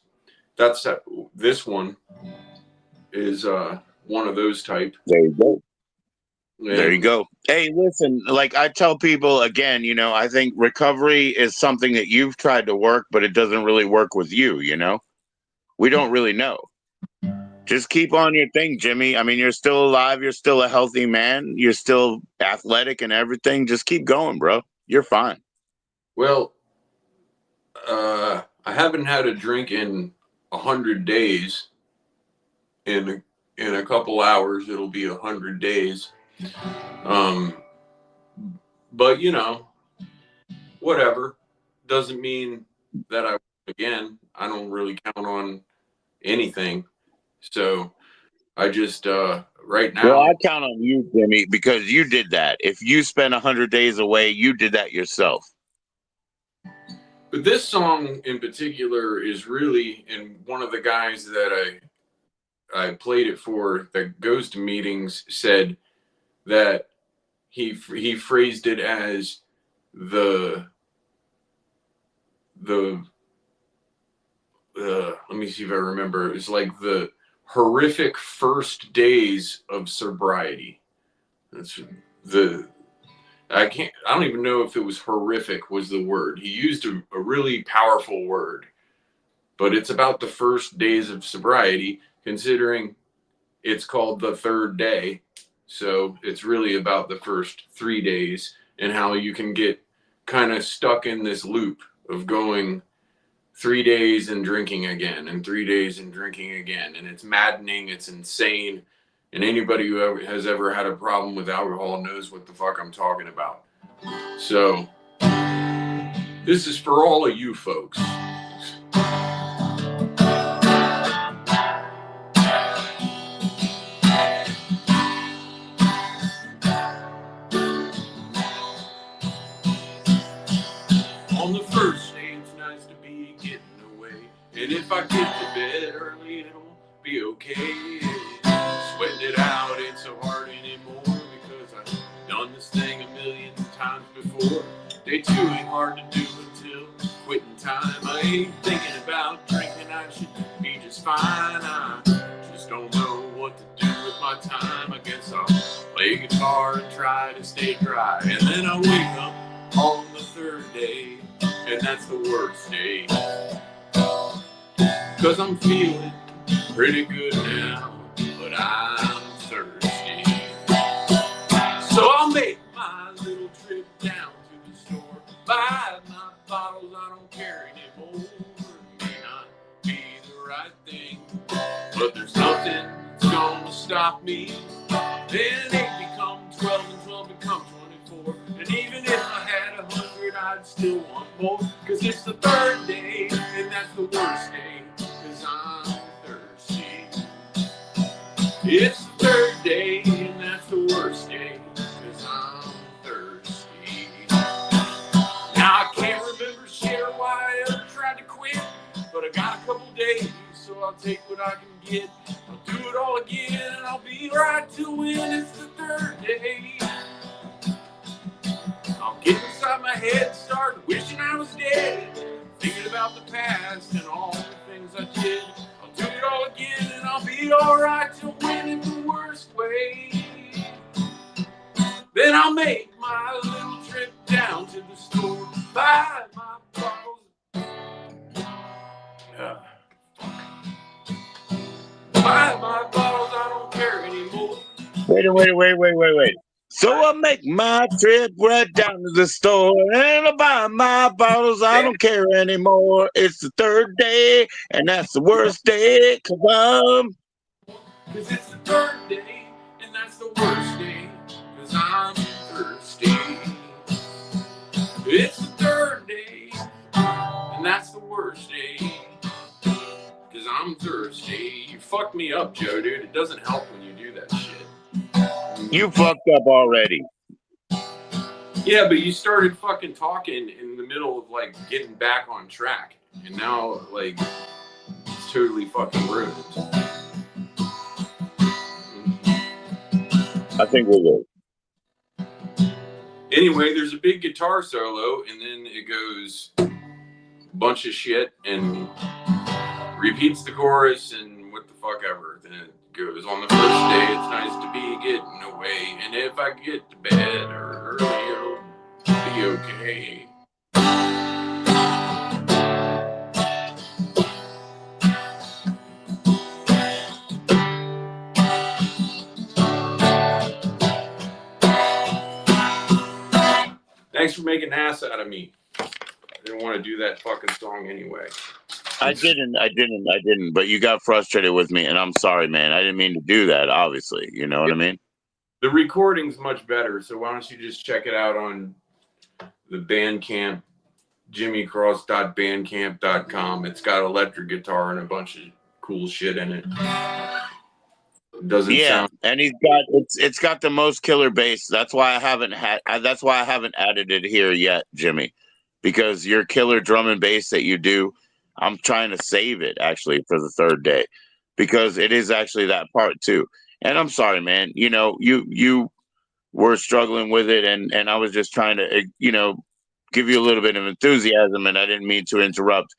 That's this one is one of those type. There you go. There you go. Hey, listen, like I tell people again, I think recovery is something that you've tried to work, but it doesn't really work with you, We don't really know. Just keep on your thing, Jimmy. I mean, you're still alive. You're still a healthy man. You're still athletic and everything. Just keep going, bro. You're fine. Well, I haven't had a drink in 100 days. In a couple hours, it'll be 100 days. But whatever. Doesn't mean that I again. I don't really count on anything. So I just right now. Well, I count on you, Jimmy, because you did that. If you spent 100 days away, you did that yourself. But this song in particular is really, and one of the guys that I played it for that goes to meetings said that he phrased it as the let me see if I remember. It's like the horrific first days of sobriety. That's I don't even know if it was horrific was the word. He used a really powerful word, but it's about the first days of sobriety, considering it's called the third day. So it's really about the first 3 days and how you can get kind of stuck in this loop of going 3 days and drinking again and 3 days and drinking again. And it's maddening. It's insane. And anybody who has ever had a problem with alcohol knows what the fuck I'm talking about. So this is for all of you folks. On the first day, it's nice to be getting away. And if I get to bed early, it'll be okay. Sweating it out ain't so hard anymore because I've done this thing a million times before. Day two ain't hard to do until quitting time. I ain't thinking about drinking, I should be just fine. I just don't know what to do with my time. I guess I'll play guitar and try to stay dry. And then I wake up on the third day, and that's the worst day. 'Cause I'm feeling pretty good now, but I'm thirsty. So I'll make my little trip down to the store, buy my bottles, I don't care anymore. It may not be the right thing, but there's nothing that's gonna stop me. Then 8 become 12 and 12 become 24. And even if I had 100, I'd still want more. 'Cause it's the third day, and that's the worst day. 'Cause I'm thirsty. It's the third day, and that's the worst day. 'Cause I'm thirsty. Now I can't remember shit or why I ever tried to quit, but I got a couple days, so I'll take what I can get. I'll do it all again, and I'll be right to win. It's the third day. I'll get inside my head and start wishing I was dead, thinking about the past and all the things I did. I'll do it all again, and I'll be alright to win in the worst way. Then I'll make my little trip down to the store, buy my bottles. Buy my bottles, I don't care anymore. Wait. So I'll make my trip right down to the store and I'll buy my bottles. I don't care anymore. It's the third day, and that's the worst day. 'Cause it's the third day, and that's the worst day. 'Cause I'm thirsty. It's the third day, and that's the worst day. 'Cause I'm thirsty. You fucked me up, Joe, dude. It doesn't help when you do that shit. You fucked up already. Yeah, but you started fucking talking in the middle of like getting back on track, and now like it's totally fucking ruined. I think we're good. Anyway, there's a big guitar solo, and then it goes a bunch of shit and repeats the chorus and what the fuck ever. Then it goes. On the first day, it's nice to be getting away, and if I get to bed early, it'll be okay. Thanks for making an ass out of me. I didn't want to do that fucking song anyway. I didn't. But you got frustrated with me, and I'm sorry, man. I didn't mean to do that. Obviously, you know what I mean. The recording's much better, so why don't you just check it out on the Bandcamp, jimmycross.bandcamp.com. It's got electric guitar and a bunch of cool shit in it. Doesn't sound. And it's got the most killer bass. That's why I haven't added it here yet, Jimmy, because your killer drum and bass that you do, I'm trying to save it actually for the third day, because it is actually that part too. And I'm sorry, man. You know, you were struggling with it, and I was just trying to, give you a little bit of enthusiasm, and I didn't mean to interrupt.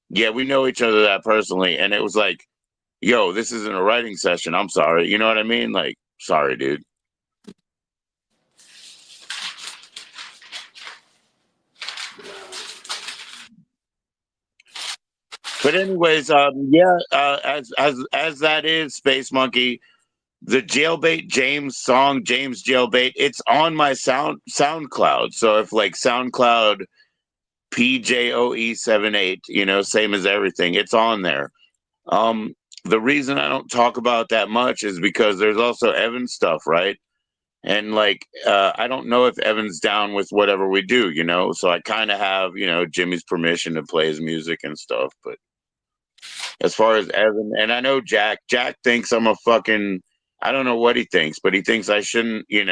Yeah, we know each other that personally, and it was like, yo, this isn't a writing session. I'm sorry. You know what I mean? Like, sorry, dude. But anyways, as that is, Space Monkey, the Jailbait James song, James Jailbait, it's on my SoundCloud. So if like SoundCloud PJOE78, same as everything, it's on there. The reason I don't talk about that much is because there's also Evan stuff, right? And like, I don't know if Evan's down with whatever we do, so I kind of have, Jimmy's permission to play his music and stuff. But as far as Evan, and I know Jack thinks I'm a fucking, I don't know what he thinks, but he thinks I shouldn't, he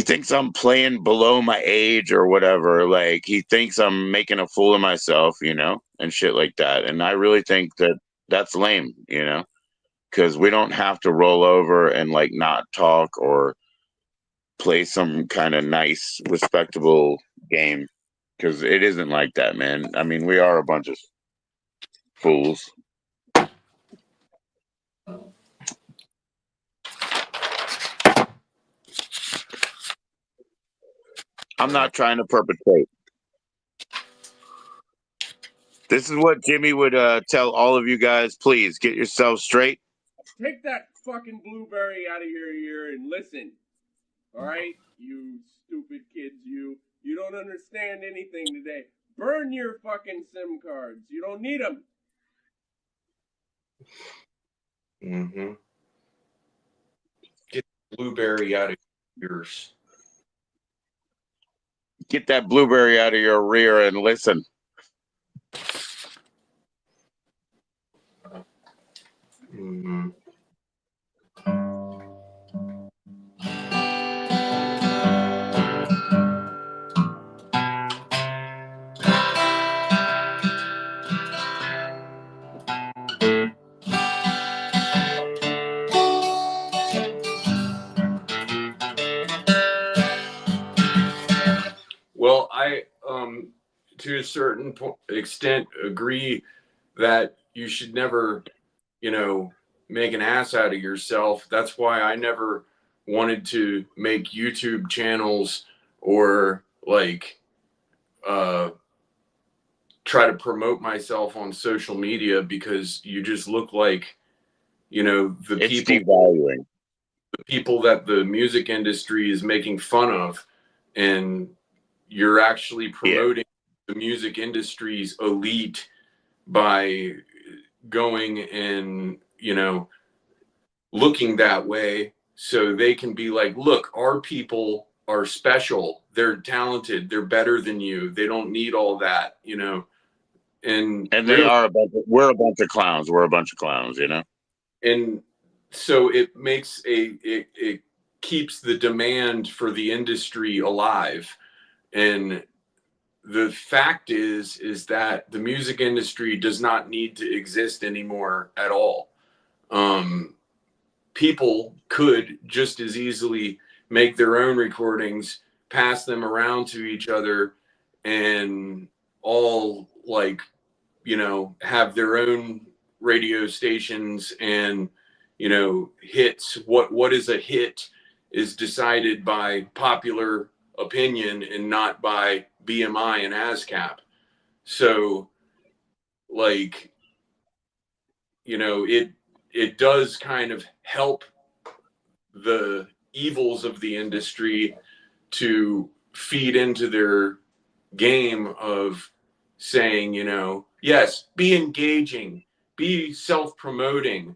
thinks I'm playing below my age or whatever. Like, he thinks I'm making a fool of myself, and shit like that. And I really think that that's lame, because we don't have to roll over and like not talk or play some kind of nice, respectable game, because it isn't like that, man. I mean, we are a bunch of fools. I'm not trying to perpetrate. This is what Jimmy would tell all of you guys. Please get yourselves straight. Take that fucking blueberry out of your ear and listen. All right? You stupid kids, you don't understand anything today. Burn your fucking SIM cards. You don't need them. Mm-hmm. Get the blueberry out of your ears. Get that blueberry out of your rear and listen. Mm-hmm. Well, I, to a certain extent, agree that you should never, make an ass out of yourself. That's why I never wanted to make YouTube channels or like try to promote myself on social media, because you just look like, It's devaluing. The people that the music industry is making fun of, and you're actually promoting the music industry's elite by going and, looking that way, so they can be like, look, our people are special. They're talented. They're better than you. They don't need all that, and they are we're a bunch of clowns. We're a bunch of clowns, And so it makes it keeps the demand for the industry alive. And the fact is that the music industry does not need to exist anymore at all. People could just as easily make their own recordings, pass them around to each other, and all like, have their own radio stations and, you know, hits. What is a hit is decided by popular opinion and not by BMI and ASCAP. So, like, you know, it does kind of help the evils of the industry to feed into their game of saying, you know, yes, be engaging, be self-promoting,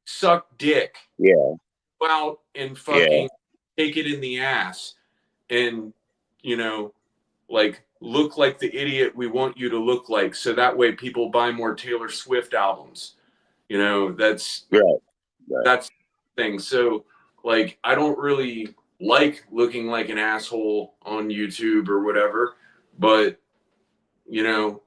suck dick, Yeah. go out and fucking take it in the ass, and, you know, like, look like the idiot we want you to look like, so that way people buy more Taylor Swift albums. You know, that's the thing. So, like, I don't really like looking like an asshole on YouTube or whatever, but, you know,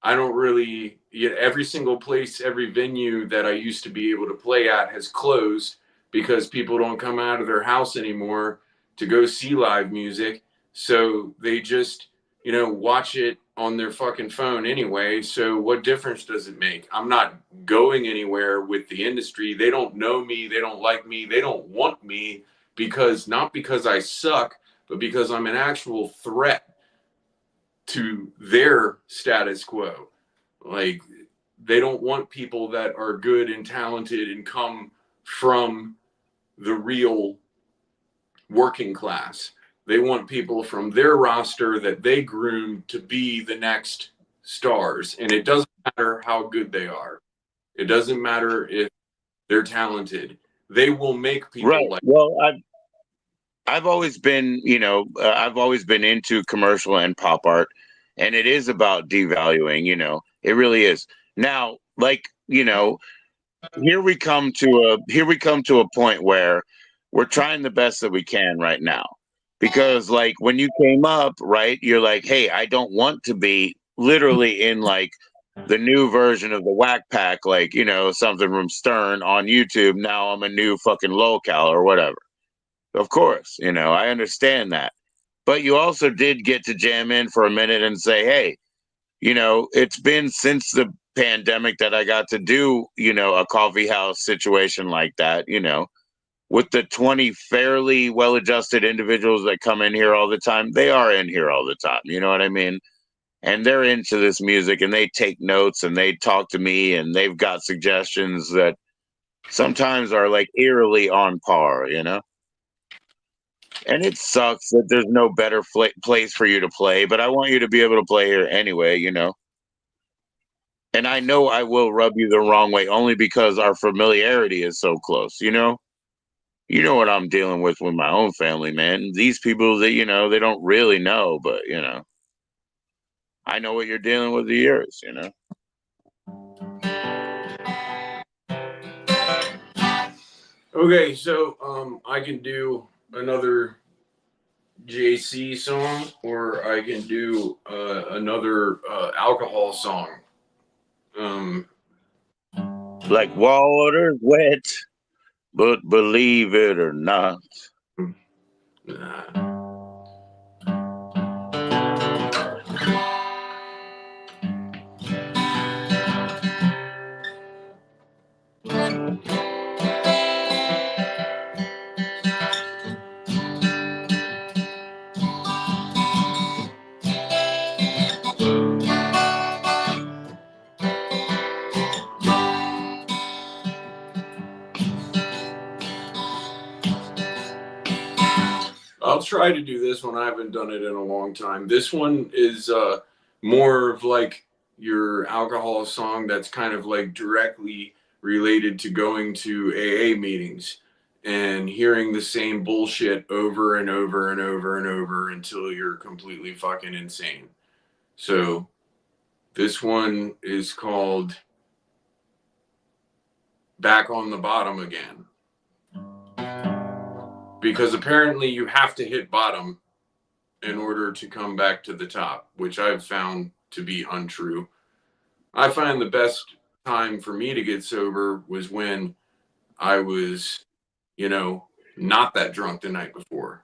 I don't really, every single place, every venue that I used to be able to play at has closed because people don't come out of their house anymore to go see live music. So they just, you know, watch it on their fucking phone anyway. So what difference does it make? I'm not going anywhere with the industry. They don't know me. They don't like me. They don't want me because, not because I suck, but because I'm an actual threat to their status quo. Like, they don't want people that are good and talented and come from the real working class. They want people from their roster that they groom to be the next stars. And it doesn't matter how good they are. It doesn't matter if they're talented. They will make people like. Well, I've always been, you know, I've always been into commercial and pop art, and it is about devaluing, you know, it really is. Now, like, you know, here we come to a point where we're trying the best that we can right now. Because, like, when you came up, right, you're like, hey, I don't want to be literally in, like, the new version of the Whack Pack, like, you know, something from Stern on YouTube. Now I'm a new fucking locale or whatever. Of course, you know, I understand that. But you also did get to jam in for a minute and say, hey, you know, it's been since the pandemic that I got to do, you know, a coffee house situation like that, you know, with the 20 fairly well-adjusted individuals that come in here all the time. They are in here all the time, you know what I mean? And they're into this music and they take notes and they talk to me and they've got suggestions that sometimes are like eerily on par, you know? And it sucks that there's no better place for you to play, but I want you to be able to play here anyway, you know? And I know I will rub you the wrong way only because our familiarity is so close, you know? You know what I'm dealing with my own family, man. These people that, you know, they don't really know, but, you know, I know what you're dealing with yours, you know? Okay, so I can do another JC song, or I can do another alcohol song. Like water's wet, but believe it or not. I'll try to do this one. I haven't done it in a long time. This one is more of like your alcohol song that's kind of like directly related to going to AA meetings and hearing the same bullshit over and over and over and over until you're completely fucking insane. So this one is called Back on the Bottom Again. Because apparently you have to hit bottom in order to come back to the top, which I've found to be untrue. I find the best time for me to get sober was when I was, you know, not that drunk the night before.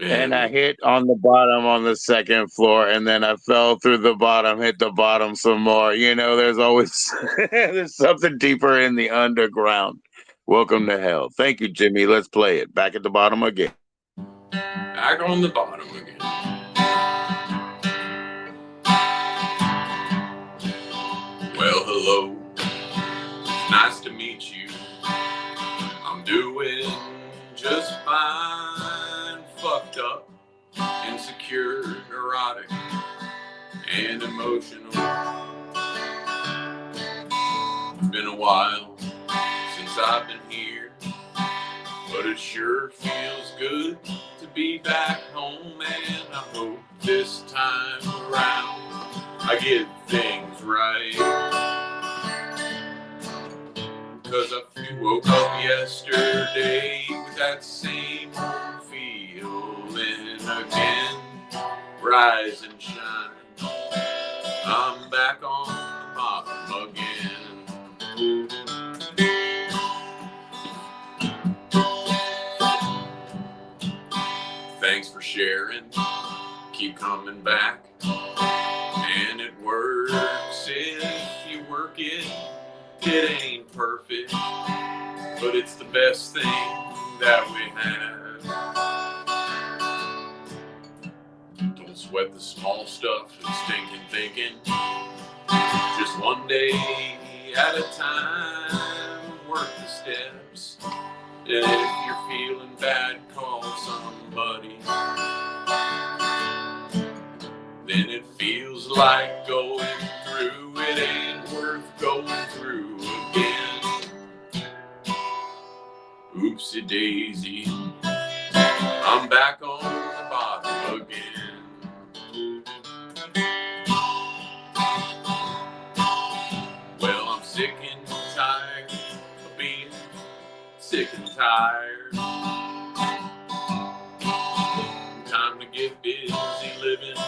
And I hit on the bottom on the second floor, and then I fell through the bottom, hit the bottom some more. You know, there's always there's something deeper in the underground. Welcome to hell. Thank you, Jimmy. Let's play it. Back at the bottom again. Back on the bottom again. Well, hello. Nice to meet you. I'm doing just fine. Fucked up, insecure, neurotic, and emotional. It's been a while since I've been here, but it sure feels good to be back home, and I hope this time around I get things right. 'Cause I woke up yesterday with that same old feeling again. Rise and shine, I'm back on the bottom again. Thanks for sharing, keep coming back. And it works if you work it. It ain't perfect, but it's the best thing that we have. Don't sweat the small stuff and stinking thinking. Just one day at a time, work the steps. And if you're feeling bad, call somebody. Then it feels like going through. It ain't worth going through again. Oopsie daisy, I'm back on the bottom again. Well, I'm sick and tired of being sick and tired. Time to get busy living,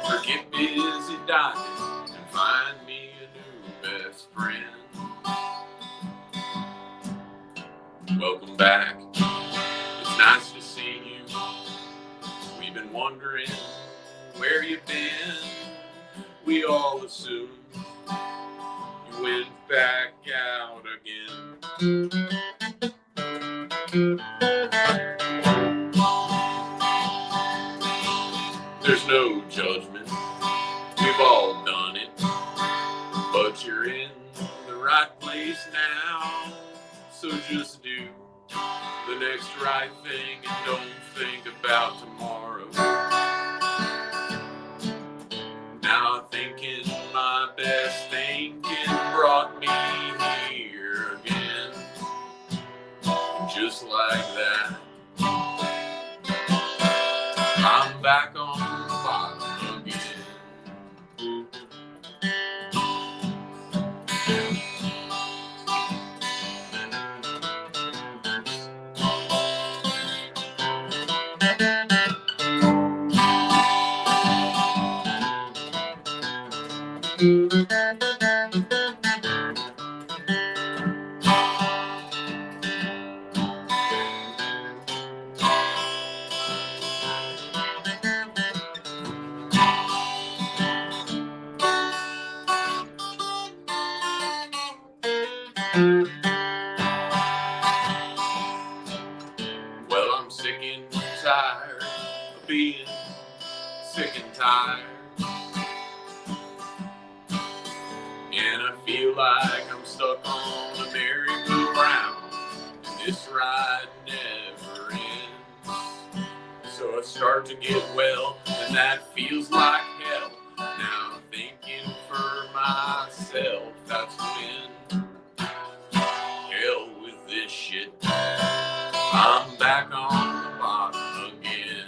or get busy dying, and find me a new best friend. Welcome back, it's nice to see you. We've been wondering where you've been. We all assumed you went back out again. There's no judgment, we've all done it, but you're in the right place now. So just do the next right thing and don't think about tomorrow. Now I'm thinking my best thinking brought me here again. And just like that, I'm back on the bottom again. Well, I'm sick and tired of being sick and tired. And I feel like I'm stuck on a merry-go-round, and this ride never ends. So I start to get well, and that feels like hell. Now I'm thinking for myself, that's when, hell with this shit, I'm back on the bottom again.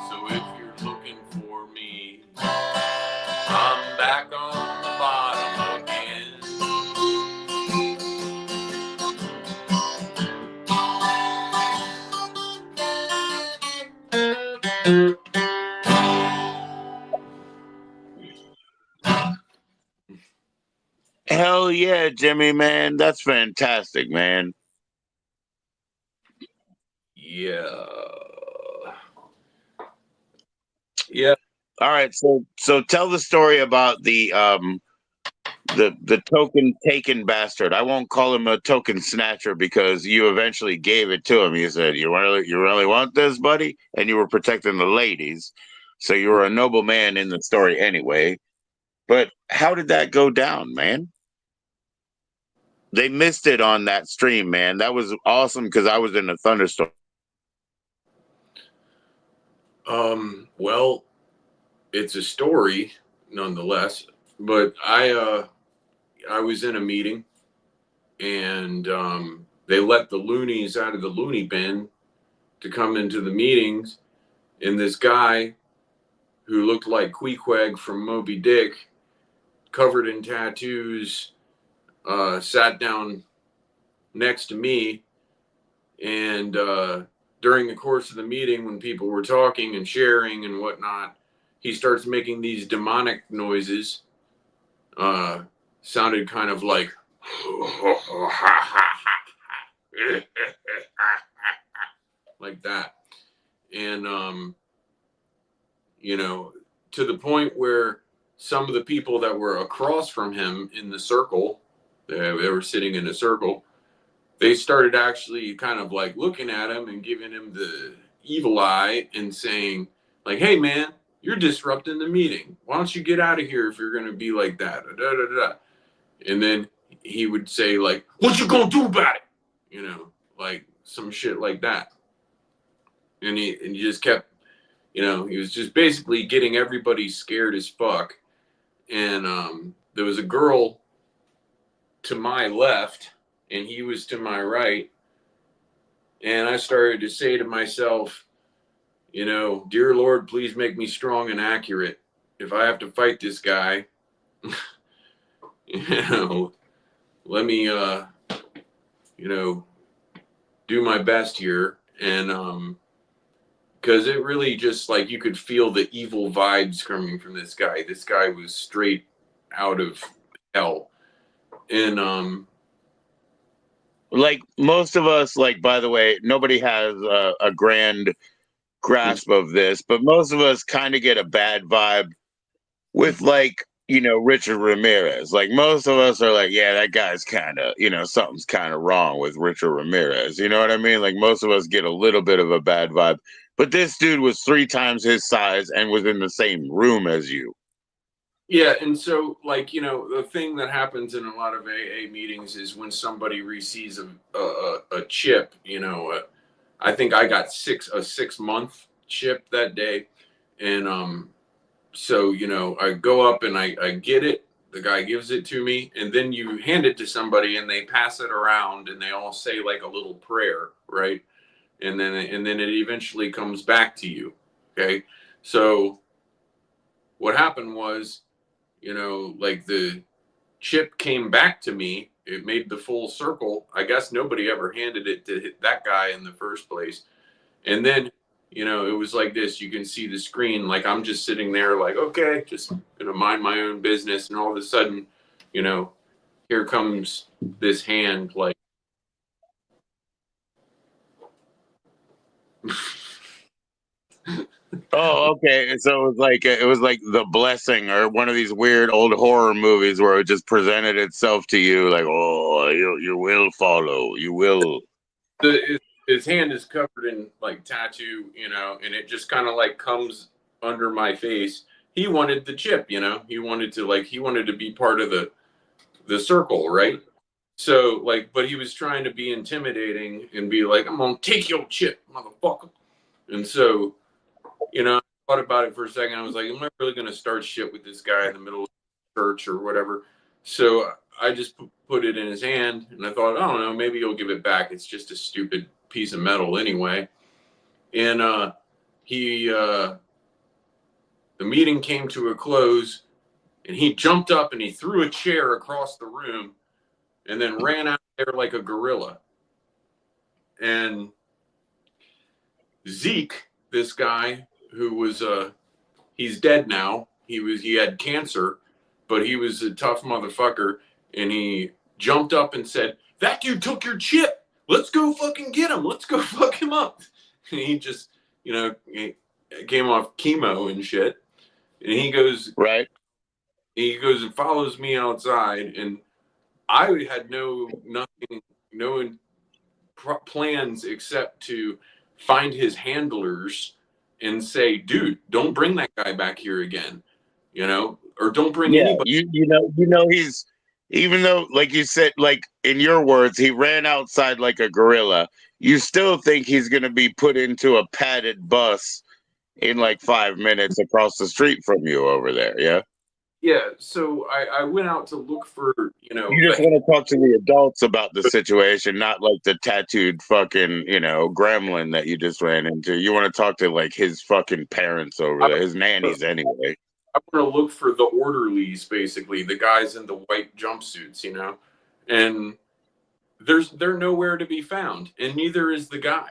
So if you're looking for me, I'm back on the bottom again. Hell yeah, Jimmy, man. That's fantastic, man. Yeah. Yeah. All right, so tell the story about the token taken bastard. I won't call him a token snatcher because you eventually gave it to him. You said you really want this, buddy, and you were protecting the ladies, so you were a noble man in the story anyway. But how did that go down, man? They missed it on that stream, man. That was awesome because I was in a thunderstorm. Well, it's a story nonetheless, but I was in a meeting and they let the loonies out of the loony bin to come into the meetings, and this guy who looked like Queequeg from Moby Dick, covered in tattoos, sat down next to me, and during the course of the meeting, when people were talking and sharing and whatnot, he starts making these demonic noises. Sounded kind of like like that. And you know, to the point where some of the people that were across from him in the circle, they were sitting in a circle, they started actually kind of like looking at him and giving him the evil eye and saying, like, hey man, you're disrupting the meeting. Why don't you get out of here if you're going to be like that? Da, da, da. And then he would say, like, what you going to do about it? You know, like some shit like that. And he just kept, you know, he was just basically getting everybody scared as fuck. And there was a girl to my left and he was to my right. And I started to say to myself, you know, dear Lord, please make me strong and accurate. If I have to fight this guy, you know, let me, you know, do my best here. And, because it really just, like, you could feel the evil vibes coming from this guy. This guy was straight out of hell. And, like most of us, like, by the way, nobody has a grand grasp of this, but most of us kind of get a bad vibe with, like, you know, Richard Ramirez. Like, most of us are like, yeah, that guy's kind of, you know, something's kind of wrong with Richard Ramirez. You know what I mean? Like, most of us get a little bit of a bad vibe. But this dude was 3 times his size and was in the same room as you. yeah, and so, like, you know, the thing that happens in a lot of AA meetings is when somebody receives a chip, you know, I think I got a 6-month chip that day. And so, you know, I go up and I get it. The guy gives it to me, and then you hand it to somebody and they pass it around and they all say like a little prayer, right? And then it eventually comes back to you. Okay. So what happened was, you know, like the chip came back to me. It made the full circle. I guess nobody ever handed it to that guy in the first place. And then, you know, it was like this. You can see the screen. Like, I'm just sitting there like, okay, just gonna mind my own business. And all of a sudden, you know, here comes this hand, like, Oh, okay. So it was like The Blessing or one of these weird old horror movies where it just presented itself to you like, oh, you will follow, you will. his hand is covered in like tattoo, you know, and it just kind of like comes under my face. He wanted the chip, you know, he wanted to be part of the circle, right? So, like, but he was trying to be intimidating and be like, I'm gonna take your chip, motherfucker. And so, you know, I thought about it for a second. I was like, am I really gonna start shit with this guy in the middle of church or whatever? So I just put it in his hand, and I thought, I don't know, maybe he'll give it back. It's just a stupid piece of metal anyway. And the meeting came to a close, and he jumped up and he threw a chair across the room and then ran out there like a gorilla. And Zeke, this guy who was he's dead now. He had cancer, but he was a tough motherfucker, and he jumped up and said, that dude took your chip. Let's go fucking get him. Let's go fuck him up. he just, he came off chemo and shit. And he goes and follows me outside, and I had no plans except to find his handlers and say, dude, don't bring that guy back here again, or don't bring anybody. He's, even though, like you said, like in your words, he ran outside like a gorilla. You still think he's going to be put into a padded bus in like 5 minutes across the street from you over there, yeah? Yeah, so I went out to look for, You just want to talk to the adults about the situation, not like the tattooed fucking, gremlin that you just ran into. You want to talk to like his fucking parents over there, his nannies anyway. I want to look for the orderlies, basically, the guys in the white jumpsuits, and they're nowhere to be found, and neither is the guy.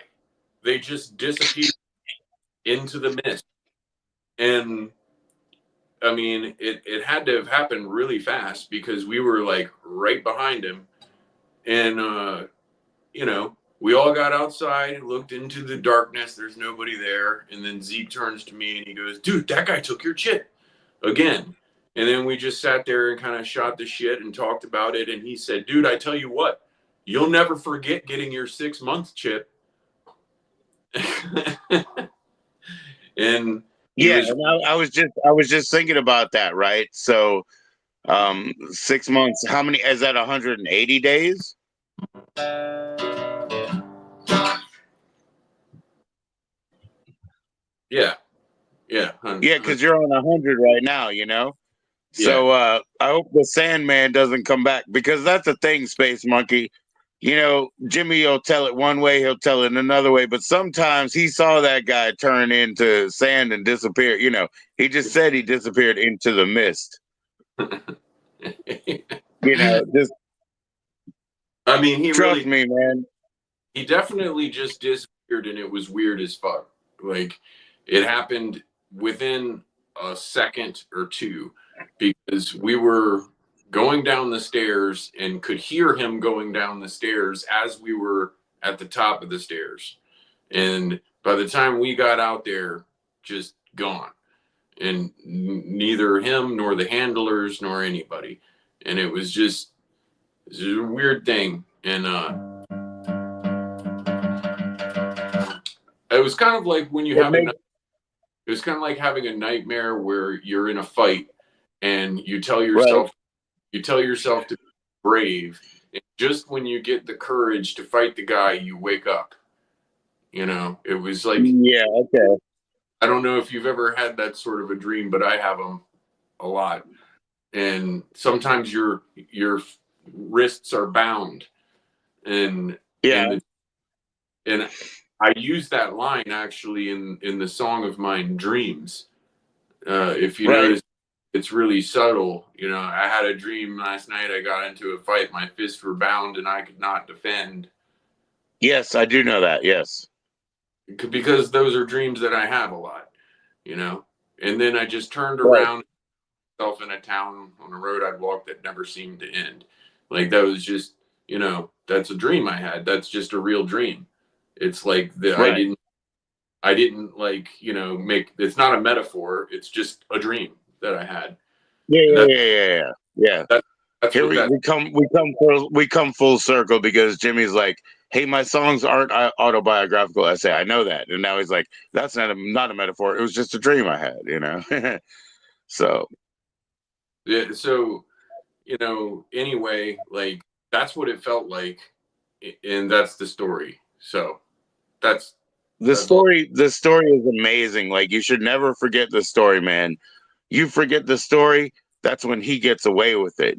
They just disappeared into the mist. And I mean, it had to have happened really fast because we were like right behind him. And, we all got outside and looked into the darkness. There's nobody there. And then Zeke turns to me and he goes, dude, that guy took your chip again. And then we just sat there and kind of shot the shit and talked about it. And he said, dude, I tell you what, you'll never forget getting your 6-month chip. And I was just thinking about that, right? So 6 months, how many is that? 180 days? Yeah, because you're on 100 right now, So I hope the Sandman doesn't come back, because that's the thing, Space Monkey. Jimmy will tell it one way, he'll tell it another way, but sometimes he saw that guy turn into sand and disappear. He just said he disappeared into the mist. Just I mean, trust me, man. He definitely just disappeared, and it was weird as fuck. Like, it happened within a second or two, because we were going down the stairs and could hear him going down the stairs as we were at the top of the stairs. And by the time we got out there, just gone. And neither him nor the handlers nor anybody. And it was just a weird thing. And it was kind of like when you have it was kind of like having a nightmare where you're in a fight and you tell yourself to be brave, and just when you get the courage to fight the guy, you wake up. It was like, yeah, okay. I don't know if you've ever had that sort of a dream, but I have them a lot. And sometimes your wrists are bound, and and I use that line actually in the song of mine, Dreams. If you notice, it's really subtle. I had a dream last night. I got into a fight. My fists were bound and I could not defend. Yes, I do know that. Yes. Because those are dreams that I have a lot, And then I just turned around myself in a town on a road I'd walked that never seemed to end. Like, that was just, that's a dream I had. That's just a real dream. It's like I didn't like, make, it's not a metaphor. It's just a dream that I had. Yeah. That's Here we come full circle, because Jimmy's like, hey, my songs aren't autobiographical essay. I know that. And now he's like, that's not a metaphor. It was just a dream I had, So. Yeah. So, anyway, like, that's what it felt like. And that's the story. So that's the story. The story is amazing. Like, you should never forget the story, man. You forget the story, that's when he gets away with it,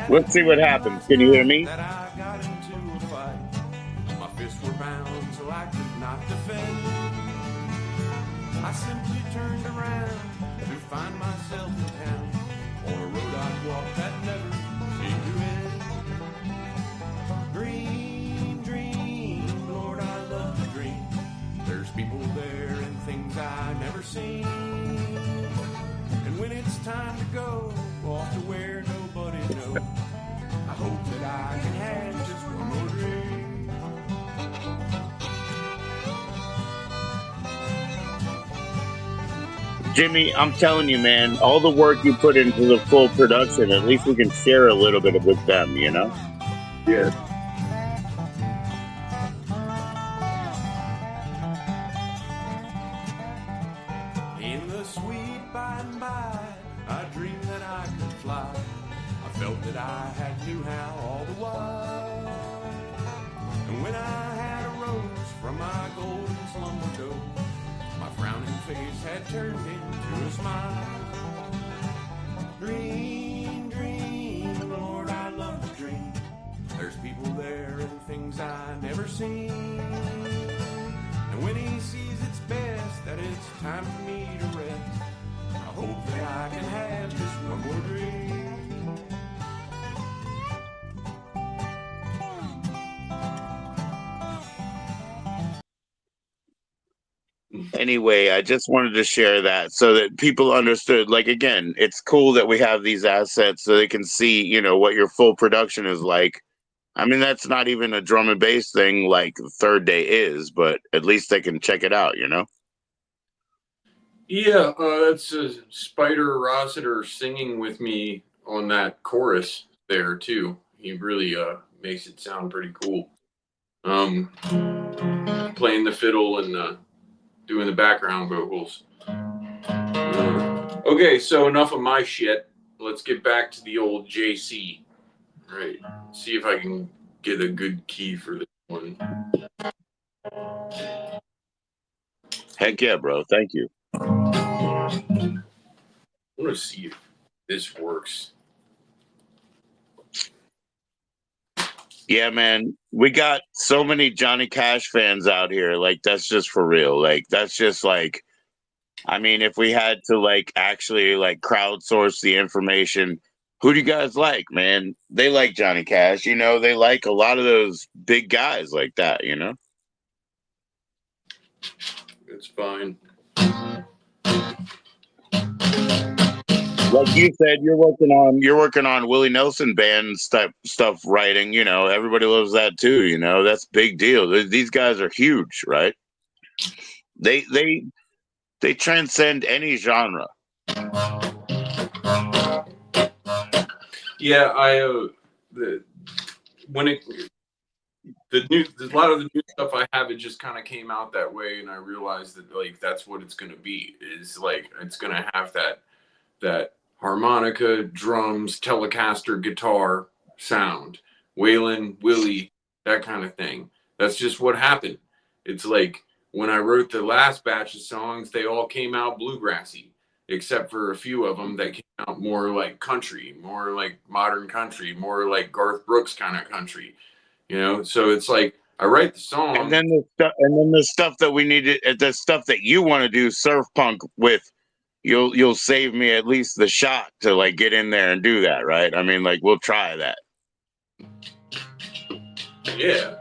Let's see what happens. Can you hear me? That I got into a fight. My fists were bound, so I could not defend. simply turned around to find myself in town on a road I'd walked that never seemed to end. Dream, dream, Lord, I love to dream. There's people there and things I never seen. And when it's time to go off to where nobody knows, I hope that I can have just one more dream. Jimmy, I'm telling you, man, all the work you put into the full production, at least we can share a little bit of with them, you know? Yeah. In the sweet by and by, I dreamed that I could fly. I felt that I had knew how all the while. And when I had arose from my golden slumber doze, my frowning face had turned into a smile. Dream, dream, Lord, I love to dream. There's people there and things I never seen. And when he sees it's best that it's time for me to rest, I hope that I can have just one more dream. Anyway, I just wanted to share that so that people understood. Like, again, it's cool that we have these assets so they can see, you know, what your full production is like. I mean, that's not even a drum and bass thing like Third Day is, but at least they can check it out, you know? Yeah, that's Spider Rossiter singing with me on that chorus there too. He really makes it sound pretty cool. Playing the fiddle and doing the background vocals. Okay, so enough of my shit. Let's get back to the old JC. Right. See if I can get a good key for this one. Heck yeah, bro. Thank you. I want to see if this works. Yeah, man. We got so many Johnny Cash fans out here. Like, that's just for real. Like, that's just like, I mean, if we had to like actually like crowdsource the information, who do you guys like, man? They like Johnny Cash, you know, they like a lot of those big guys like that, you know? It's fine. Like you said, you're working on Willie Nelson band stuff writing, you know, everybody loves that too, you know, that's big deal. These guys are huge, right? They transcend any genre. Yeah, a lot of the new stuff I have, it just kind of came out that way, and I realized that like that's what it's gonna be. Is like it's gonna have that harmonica, drums, Telecaster, guitar sound, Waylon, Willie, that kind of thing. That's just what happened. It's like when I wrote the last batch of songs, they all came out bluegrassy, except for a few of them that came out more like country, more like modern country, more like Garth Brooks kind of country, you know? So it's like I write the song. And then the stuff that we needed, the stuff that you want to do surf punk with, you'll save me at least the shot to like get in there and do that, right? I mean, like we'll try that. Yeah.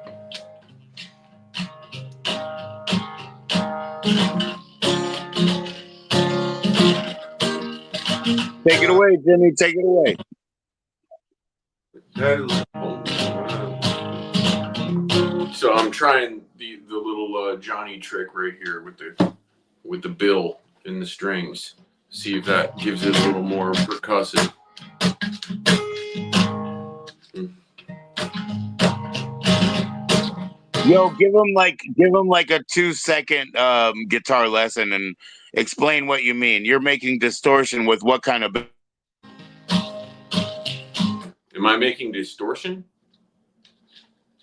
Take it away, Jimmy. Take it away. So I'm trying the little Johnny trick right here with the bill in the strings. See if that gives it a little more percussive. Yo, give him like a 2-second guitar lesson and explain what you mean. You're making distortion with what kind of? Am I making distortion?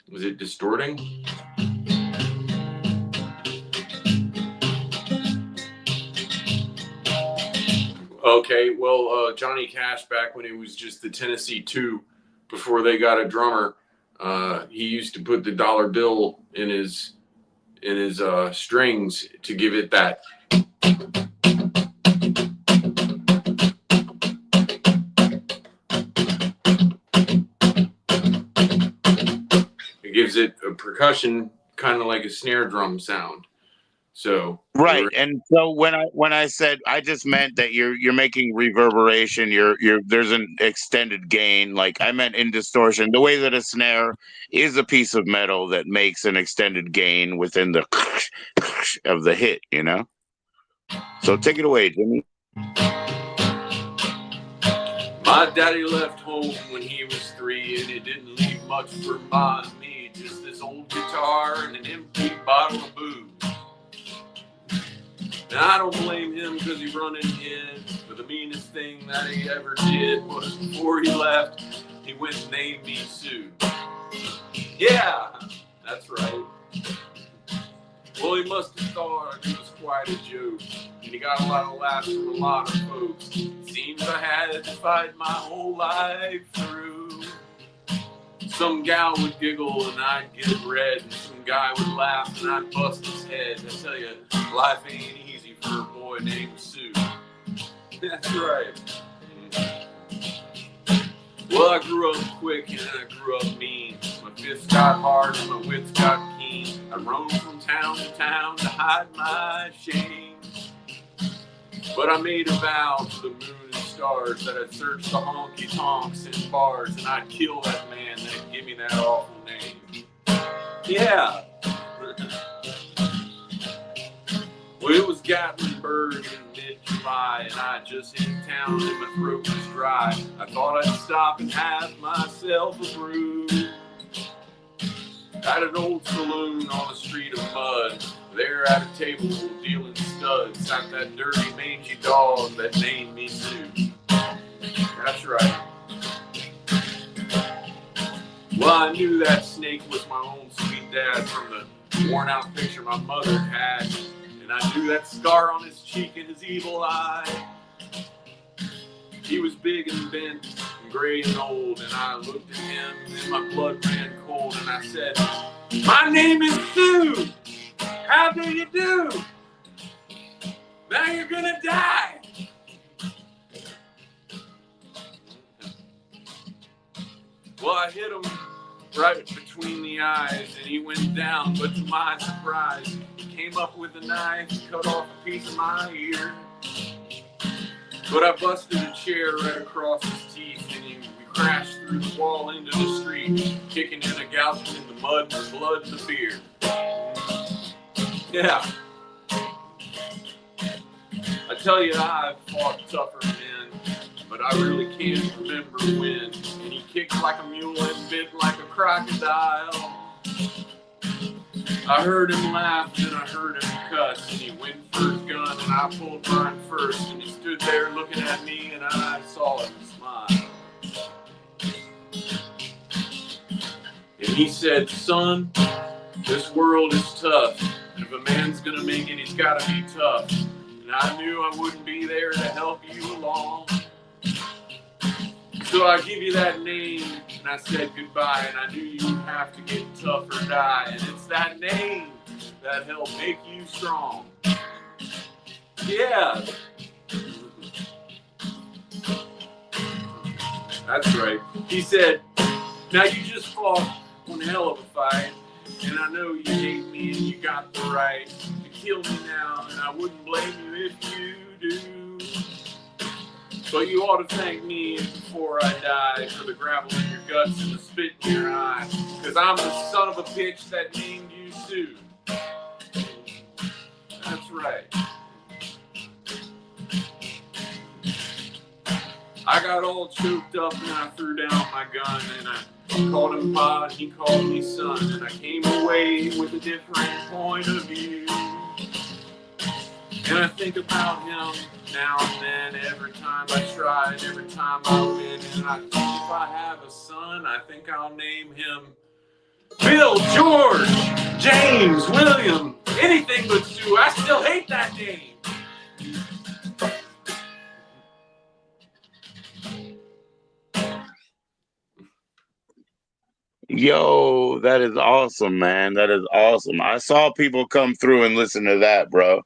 Was it distorting? Okay, well, Johnny Cash, back when it was just the Tennessee 2, before they got a drummer, he used to put the dollar bill in his strings to give it that It gives it a percussion, kind of like a snare drum sound. So Right. And so when I said, I just meant that you're making reverberation, you're there's an extended gain. Like I meant in distortion, the way that a snare is a piece of metal that makes an extended gain within the of the hit, you know? So take it away, Jimmy. my daddy left home when he was 3, and it didn't leave much for me. Just this old guitar and an empty bottle of booze. And I don't blame him because he run and hid for the meanest thing that he ever did was before he left, he went and named me Sue. Yeah, that's right. Well, he must have thought it was quite a joke, and he got a lot of laughs from a lot of folks. Seems I had to fight my whole life through. Some gal would giggle and I'd get red, and some guy would laugh and I'd bust his head. I tell you, life ain't easy for a boy named Sue. That's right. Well, I grew up quick and I grew up mean. My fists got hard and my wits got keen. I roamed from town to hide my shame. But I made a vow to the moon and stars that I'd search the honky tonks and bars, and I'd kill that man that'd give me that awful name. Yeah. Well, it was Gatlinburg in mid-July, and I just hit town and my throat was dry. I thought I'd stop and have myself a brew at an old saloon on a street of mud. There at a table dealing studs sat that dirty, mangy dog that named me Sue. That's right. Well, I knew that snake was my own sweet dad from the worn-out picture my mother had. And I knew that scar on his cheek and his evil eye. He was big and bent and gray and old, and I looked at him and my blood ran cold, and I said, "My name is Sue. How do you do? Now you're gonna die." Well, I hit him right between the eyes, and he went down, but to my surprise, he came up with a knife, cut off a piece of my ear. But I busted a chair right across his teeth, and we crashed through the wall into the street, kicking and a gouging in the mud and the blood and the beer. Yeah. I tell you, I've fought tougher men, but I really can't remember when. And he kicked like a mule and bit like a crocodile. I heard him laugh and I heard him cuss, and he went for his gun and I pulled mine first, and he stood there looking at me and I saw him smile. And he said, "Son, this world is tough, and if a man's gonna make it, he's gotta be tough." And I knew I wouldn't be there to help you along. So I give you that name, and I said goodbye, and I knew you'd have to get tough or die. And it's that name that helped make you strong. Yeah. That's right. He said, "Now you just fought one hell of a fight, and I know you hate me and you got the right to kill me now, and I wouldn't blame you if you do. But you ought to thank me before I die for the gravel in your guts and the spit in your eye, because I'm the son of a bitch that named you Sue." That's right. I got all choked up and I threw down my gun, and I called him Pa and he called me son, and I came away with a different point of view. And I think about him now and then, every time I try and every time I win. And I think if I have a son, I think I'll name him Bill, George, James, William, anything but Sue. I still hate that name. Yo, that is awesome, man. That is awesome. I saw people come through and listen to that, bro.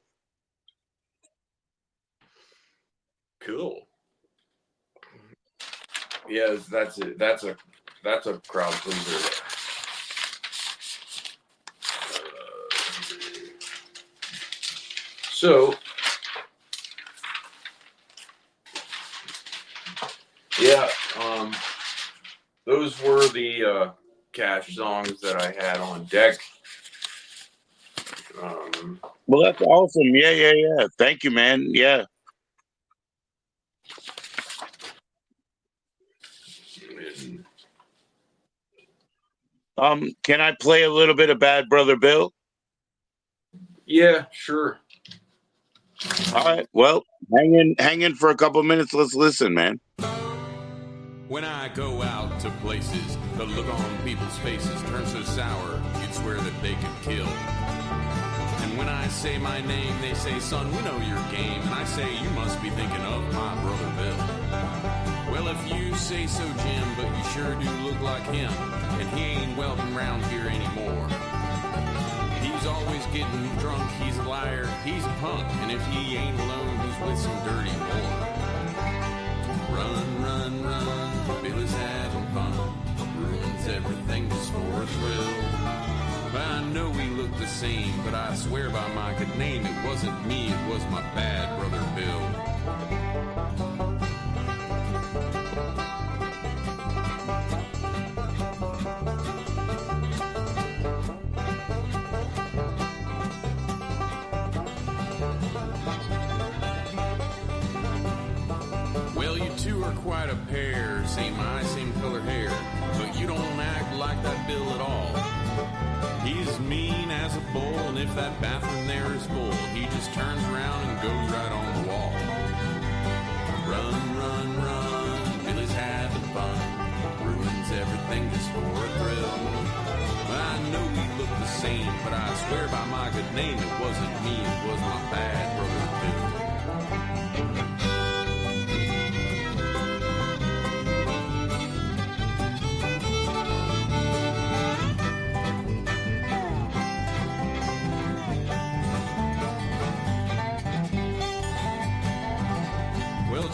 Cool. Yes, that's it. That's a crowd pleaser. So, yeah, those were the Cash songs that I had on deck. Well, that's awesome. Yeah. Thank you, man. Yeah. Can I play a little bit of Bad Brother Bill? Yeah, sure. All right. Well, hang in for a couple minutes. Let's listen, man. When I go out to places, the look on people's faces turns so sour, you'd swear that they could kill. And when I say my name, they say, son, we know your game. And I say, you must be thinking of my brother Bill. Well, if you say so, Jim, but you sure do look like him. And he ain't welcome round here anymore. He's always getting drunk, he's a liar, he's a punk. And if he ain't alone, he's with some dirty whore. Run, run, run, Bill is having fun. Ruins everything just for a thrill. I know we look the same, but I swear by my good name, it wasn't me, it was my bad brother Bill. Well, you two are quite a pair, same eyes, same color hair, but you don't act like that Bill at all. He's mean as a bull, and if that bathroom there is full, he just turns around and goes right on the wall. Run, run, run, Billy's having fun, ruins everything just for a thrill. I know we look the same, but I swear by my good name, it wasn't me, it was my bad brother Bill.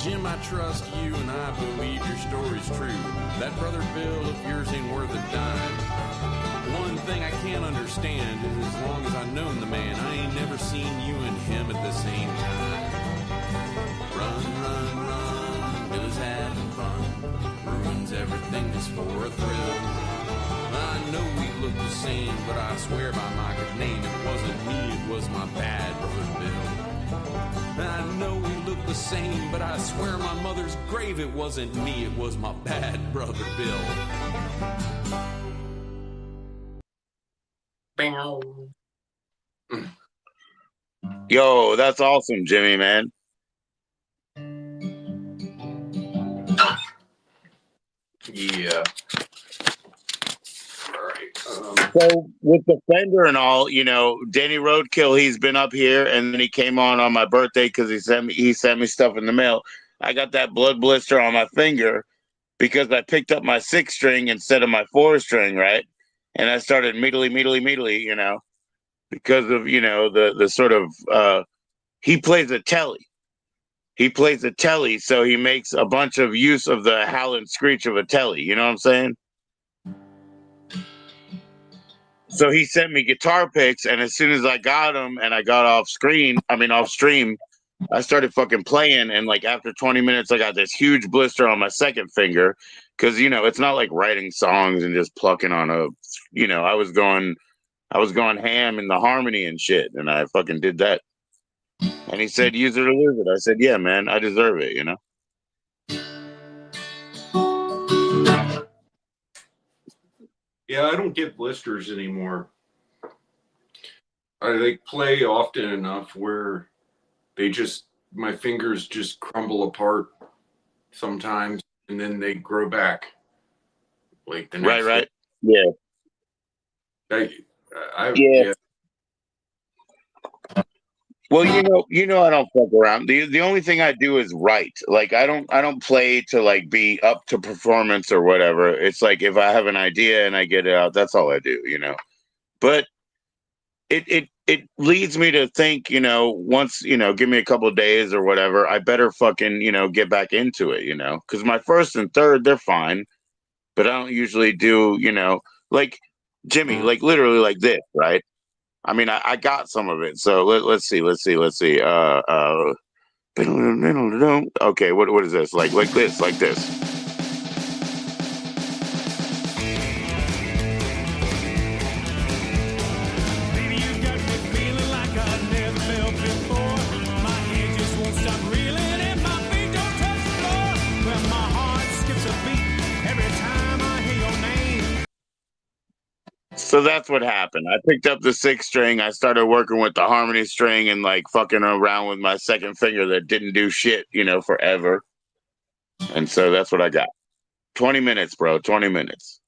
Jim, I trust you and I believe your story's true. That brother Bill of yours ain't worth a dime. One thing I can't understand is as long as I've known the man, I ain't never seen you and him at the same time. Run, run, run, Bill is having fun. Ruins everything just for a thrill. I know we look the same, but I swear by my good name, it wasn't me, it was my bad brother Bill. I know we look the same, but I swear my mother's grave, it wasn't me, it was my bad brother Bill. Yo, that's awesome, Jimmy, man. Yeah. All right. So with the Fender and all, you know, Danny Roadkill, he's been up here, and then he came on my birthday because he sent me stuff in the mail. I got that blood blister on my finger because I picked up my 6-string instead of my 4-string, right? And I started meedly, you know, because of, you know, the sort of he plays a telly. He plays a telly, so he makes a bunch of use of the howl and screech of a telly. You know what I'm saying? So he sent me guitar picks, and as soon as I got them and I got off stream, I started fucking playing. And like after 20 minutes, I got this huge blister on my second finger because, you know, it's not like writing songs and just plucking on a, you know, I was going ham in the harmony and shit, and I fucking did that. And he said, use it or lose it. I said, yeah, man, I deserve it, you know? Yeah, I don't get blisters anymore. I like play often enough where my fingers just crumble apart sometimes, and then they grow back. Like the next Right. Yeah. Yeah. Well, you know, I don't fuck around. The only thing I do is write. Like I don't play to like be up to performance or whatever. It's like if I have an idea and I get it out, that's all I do, you know. But it it leads me to think, once, give me a couple of days or whatever, I better fucking, get back into it, because my first and third, they're fine, but I don't usually do, like Jimmy, like literally like this, right? I mean, I got some of it. So let's see. Okay, what is this? Like this. Baby, you got me feeling like I never felt before. My head just won't stop reeling and my feet don't touch the floor. Well, my heart skips a beat every time I hear your name. So that's what happened. I picked up the 6th string. I started working with the harmony string and like fucking around with my second finger that didn't do shit, forever. And so that's what I got. 20 minutes, bro. 20 minutes.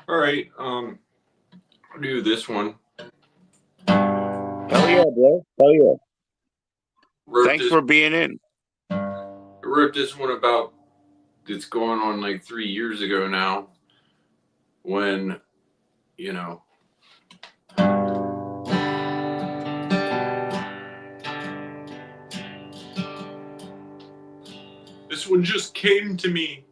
All right, I'll do this one. Hell yeah, bro. Hell yeah. Thanks for being in. I wrote this one about, it's going on like 3 years ago now, when, this one just came to me.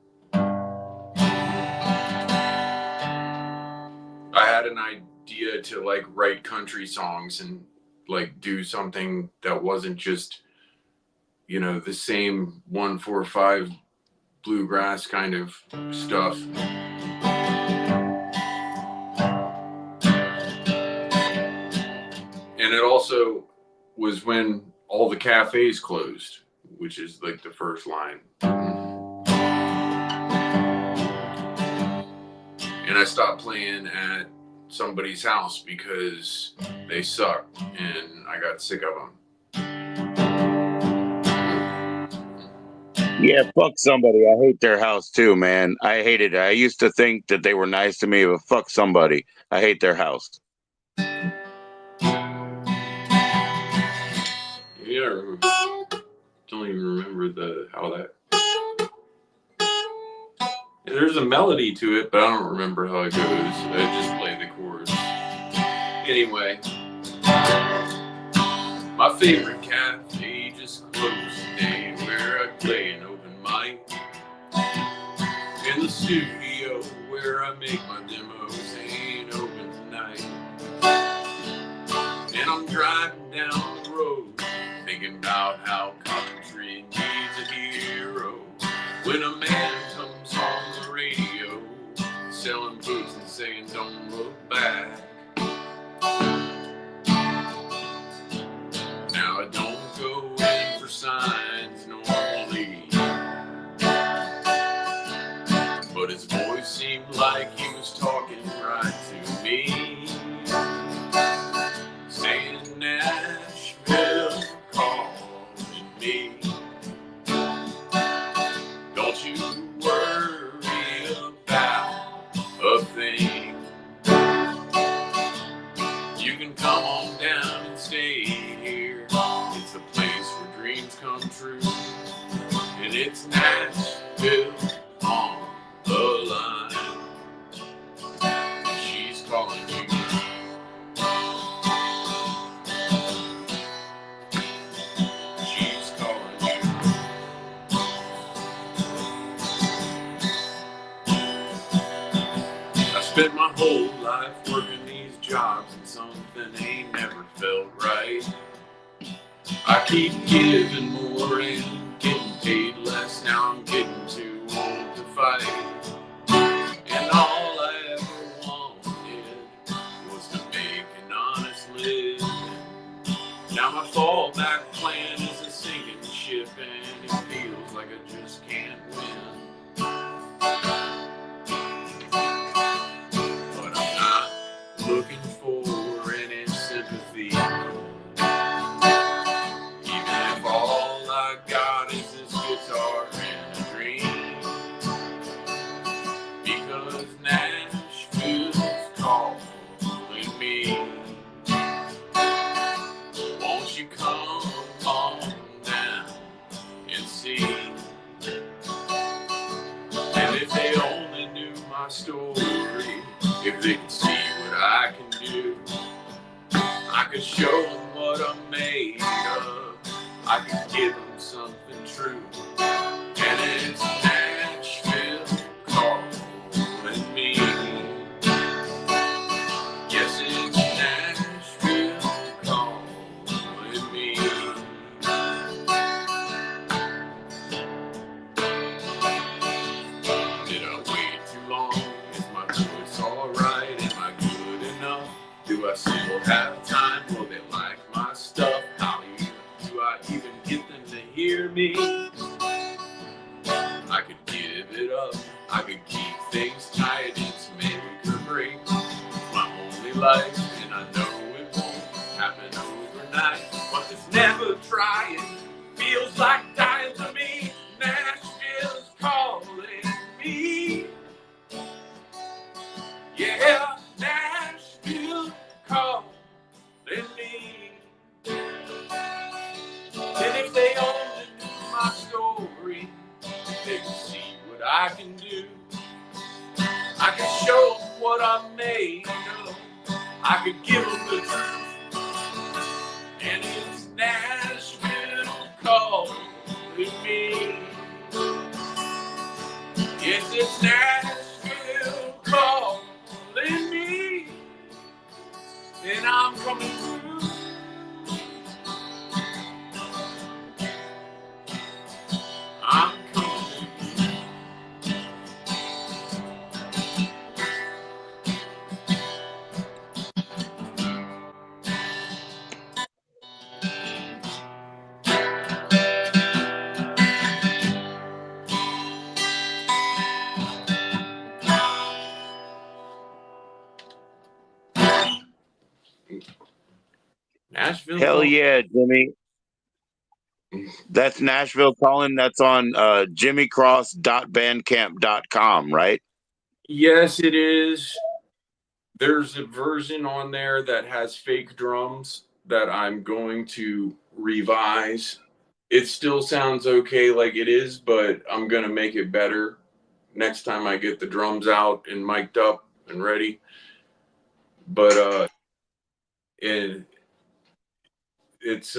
I had an idea to like write country songs and like do something that wasn't just, the same 1-4-5 bluegrass kind of stuff. And it also was when all the cafes closed, which is like the first line. And I stopped playing at somebody's house because they sucked and I got sick of them. Yeah, fuck somebody. I hate their house too, man. I hated it. I used to think that they were nice to me, but fuck somebody. I hate their house. Yeah, don't even remember how that. There's a melody to it, but I don't remember how it goes. I just play the chords. Anyway, my favorite cafe just closed today, where I play an open mic. In the studio where I make my demos ain't open tonight. And I'm driving down the road, thinking about how country needs a hero. When a man comes on the radio, selling books and saying don't look back. Now I don't go in for signs normally, but his voice seemed like he was talking right to me, saying Nashville calling me. Don't you worry about a thing. You can come on down and stay here. It's a place where dreams come true. And it's Nashville on the line. She's calling you. She's calling you. I spent my whole life working these jobs and something ain't never felt right. I keep giving more and getting paid less. Now I'm getting too old to fight. And all I ever wanted was to make an honest living. Now my fallback plan is a sinking ship and it feels like I just can't win. But I'm not looking for any sympathy. Even if all I got is this guitar and a dream. Because Nashville's calling me. my story, if they could see what I can do, I could show them what I'm made of. I could give them something true. And it's Nashville calling me. Yes, it's Nashville calling me. Did I wait too long? Is my voice alright? Am I good enough? Do I still have time? Will they like my stuff? How do I even get them to hear me? I could give it up. I could keep things tight. It's make or break. It's my only life, and I know it won't happen overnight. But this never trying feels like dying to me. Nashville's calling me. Yeah, Nashville calling me. And if they only knew my story, they could see what I can do. I could show them what I'm made of. I could give them the truth. And it's Nashville calling me. Yes, it's Nashville calling me. And I'm coming through. I'm coming. Nashville. Hell yeah, Jimmy. That's Nashville calling. That's on jimmycross.bandcamp.com, right? Yes, it is. There's a version on there that has fake drums that I'm going to revise. It still sounds okay like it is, but I'm going to make it better next time I get the drums out and mic'd up and ready. But it's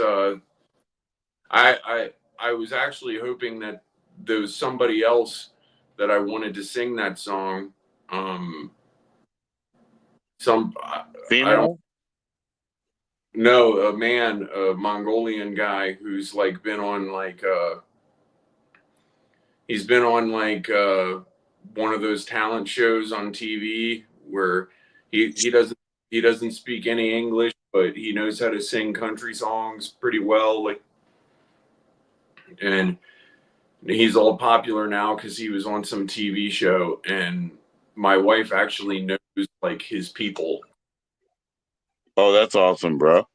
I was actually hoping that there was somebody else that I wanted to sing that song. Female? No, a man, a Mongolian guy who's like been on like he's been on like one of those talent shows on TV where he doesn't speak any English, but he knows how to sing country songs pretty well. Like, and he's all popular now because he was on some TV show, and my wife actually knows like his people. Oh, that's awesome, bro.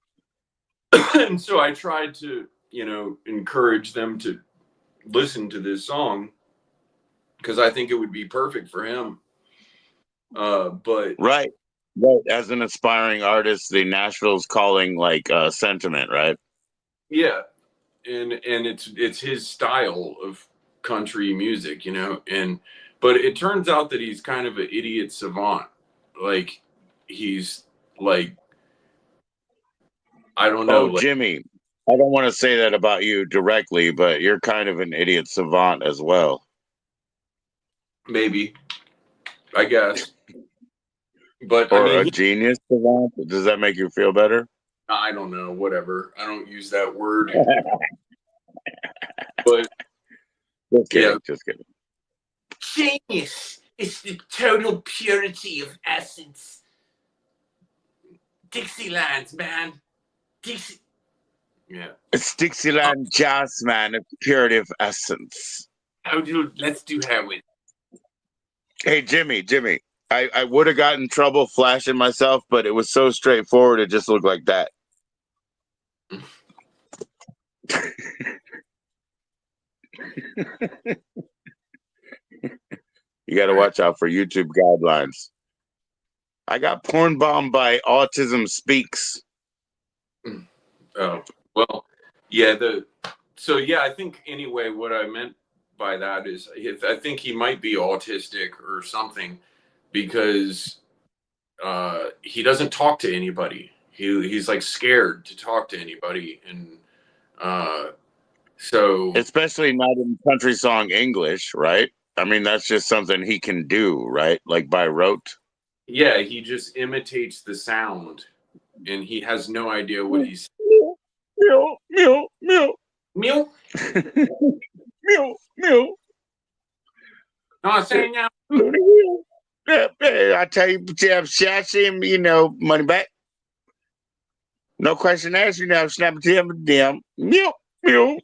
And so I tried to, encourage them to listen to this song because I think it would be perfect for him. But right. As an aspiring artist, the Nashville's calling like sentiment, right? Yeah, and it's his style of country music, but it turns out that he's kind of an idiot savant. Like he's like, I don't know. Oh, Jimmy, I don't want to say that about you directly, but you're kind of an idiot savant as well. Maybe, I guess. But or a genius savant. Does that make you feel better? I don't know. Whatever. I don't use that word. But just kidding. Just kidding. Genius is the total purity of essence. Dixieland, man. Yeah. It's Dixieland jazz, man. It's purity of essence. Let's do heroin. Hey, Jimmy. I would have gotten in trouble flashing myself, but it was so straightforward. It just looked like that. You got to watch out for YouTube guidelines. I got porn bombed by Autism Speaks. Oh, well, yeah. I think anyway, what I meant by that is I think he might be autistic or something. because he doesn't talk to anybody. He's like scared to talk to anybody, and so Especially not in country song English, right? I mean, that's just something he can do, right? Like by rote. yeah, he just imitates the sound, and he has no idea what he's Meow, meow, meow, meow. meow, meow. No, I'm saying now. Looney Will. Yeah, I tell you, Jeff, shots him, money back. No question asked, snap it to him, damn. Meow, meow.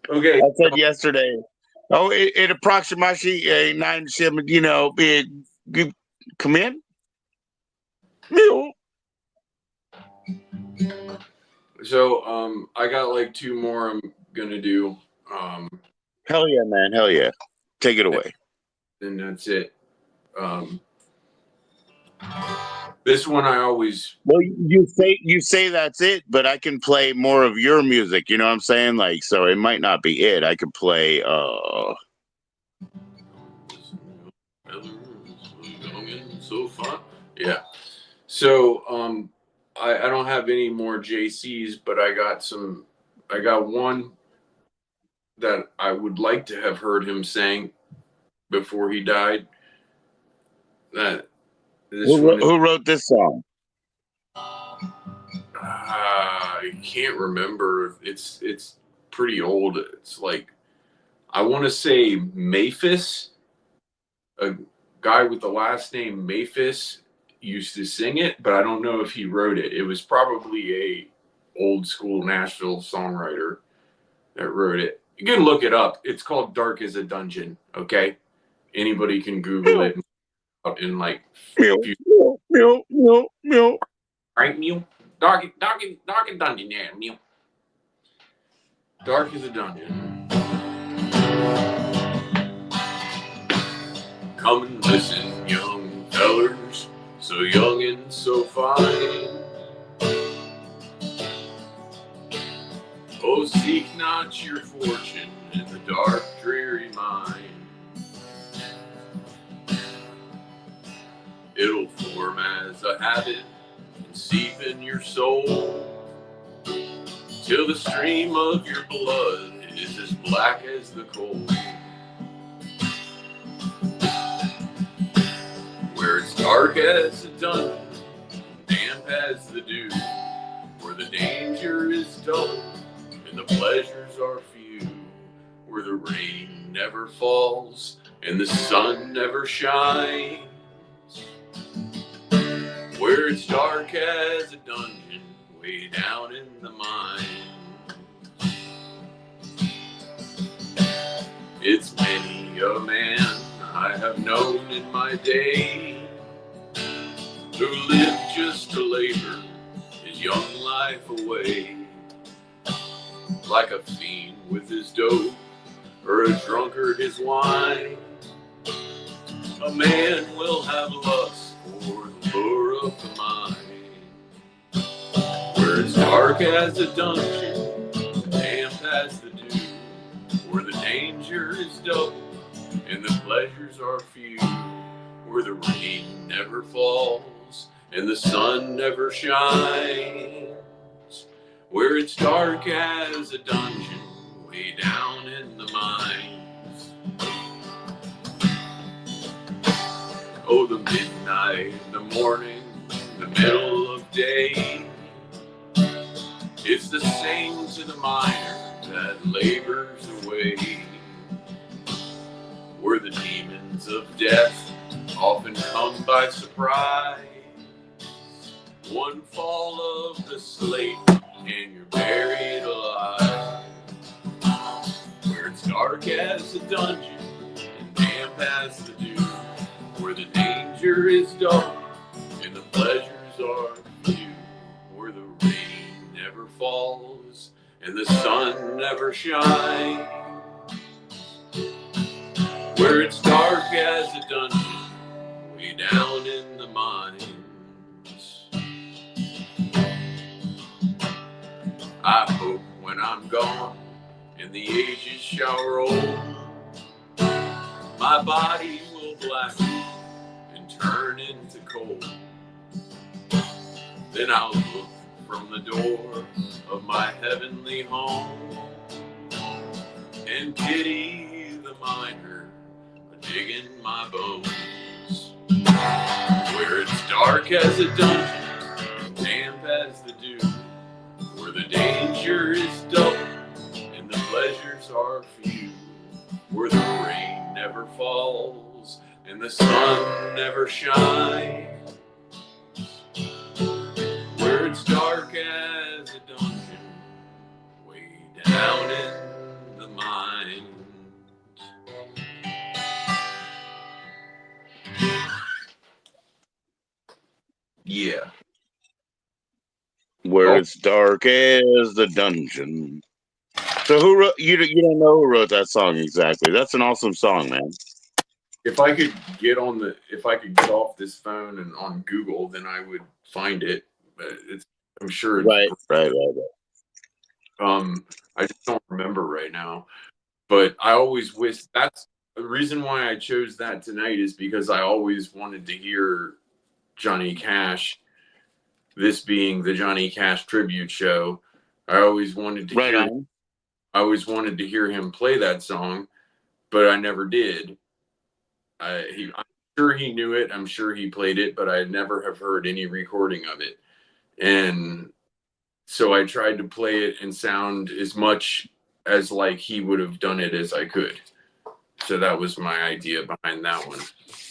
Okay, I said yesterday. Oh, it approximately 9-7, come in. Meow. so I got like 2 more I'm gonna do. Hell yeah, man. Hell yeah. Take it away. And that's it. This one I always Well, you say that's it, but I can play more of your music. You know what I'm saying? Like, so it might not be it. I could play. so fun. Yeah. So I don't have any more JCs, but I got one that I would like to have heard him sing before he died. Who wrote this song? I can't remember. It's pretty old. It's like, I want to say Maphis, a guy with the last name Maphis used to sing it, but I don't know if he wrote it. It was probably a old school Nashville songwriter that wrote it. You can look it up. It's called Dark as a Dungeon. Okay. Anybody can Google it in like Meow, meow, meow, meow. right, Mew? Dark and Dungeon, yeah, Mew. Dark as a Dungeon. Come and listen, young fellers, so young and so fine. Oh, seek not your fortune in the dark, dreary mind. It'll form as a habit and seep in your soul, till the stream of your blood is as black as the coal. Where it's dark as a dungeon, damp as the dew, where the danger is double and the pleasures are few, where the rain never falls and the sun never shines. Where it's dark as a dungeon, way down in the mine. It's many a man I have known in my day, who lived just to labor his young life away, like a fiend with his dope, or a drunkard his wine. A man will have lust for the lure of the mind, where it's dark as a dungeon, damp as the dew, where the danger is double and the pleasures are few, where the rain never falls and the sun never shines, where it's dark as a dungeon, way down in the mines. Oh, the midnight, the morning, the middle of day, it's the same to the miner that labors away, where the demons of death often come by surprise. One fall of the slate and you're buried alive, where it's dark as a dungeon and damp as the dew, where the danger is double and the pleasures are few, where the rain never falls and the sun never shines, where it's dark as a dungeon, way down in the mines. I hope when I'm gone and the ages shall roll, my body will blacken and turn into coal. Then I'll look from the door of my heavenly home and pity the miner digging my bones. Where it's dark as a dungeon and damp as the dew, where the danger is double and the pleasures are few, where the rain never falls and the sun never shines, where it's dark as a dungeon way down in the mines. Yeah. Where Oh. it's dark as the dungeon. So who wrote you? You don't know who wrote that song exactly. That's an awesome song, man. If I could get off this phone and on Google, then I would find it. But I'm sure. Right. I just don't remember right now. But I always wish that's the reason why I chose that tonight is because I always wanted to hear Johnny Cash. This being the Johnny Cash tribute show, I always wanted to I always wanted to hear him play that song, but I never did. I'm sure he knew it. I'm sure he played it, but I never have heard any recording of it. And so I tried to play it and sound as much as like he would have done it as I could. So that was my idea behind that one.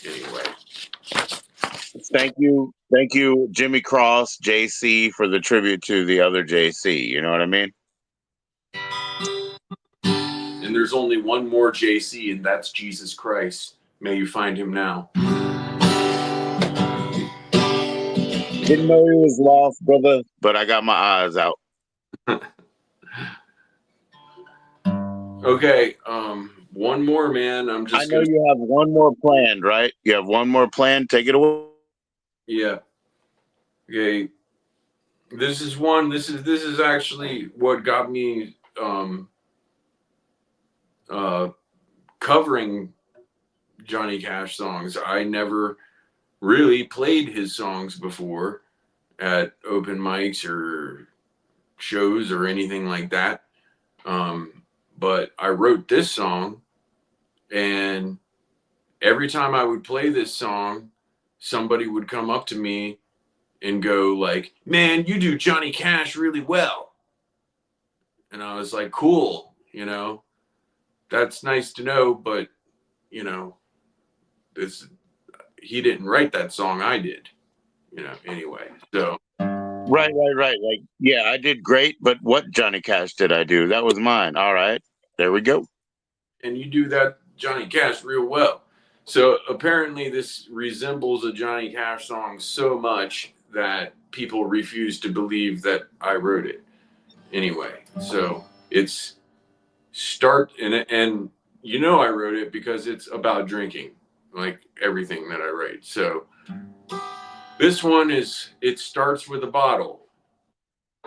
Anyway. Thank you, Jimmy Cross, JC, for the tribute to the other JC. You know what I mean? And there's only one more JC, and that's Jesus Christ. May you find him now. Didn't know he was lost, brother, but I got my eyes out. Okay, one more, man. I know you have one more planned, right? You have one more planned. Take it away. Yeah. Okay. This is actually what got me covering Johnny Cash songs. I never really played his songs before at open mics or shows or anything like that. But I wrote this song, and every time I would play this song, somebody would come up to me and go like, "Man, you do Johnny Cash really well." And I was like, "Cool, that's nice to know, but he didn't write that song, I did, anyway." So Right. Like, yeah, I did great, but what Johnny Cash did I do? That was mine. All right, there we go. And you do that Johnny Cash real well. So apparently this resembles a Johnny Cash song so much that people refuse to believe that I wrote it. Anyway, so it's and I wrote it because it's about drinking, like everything that I write. So this one it starts with a bottle.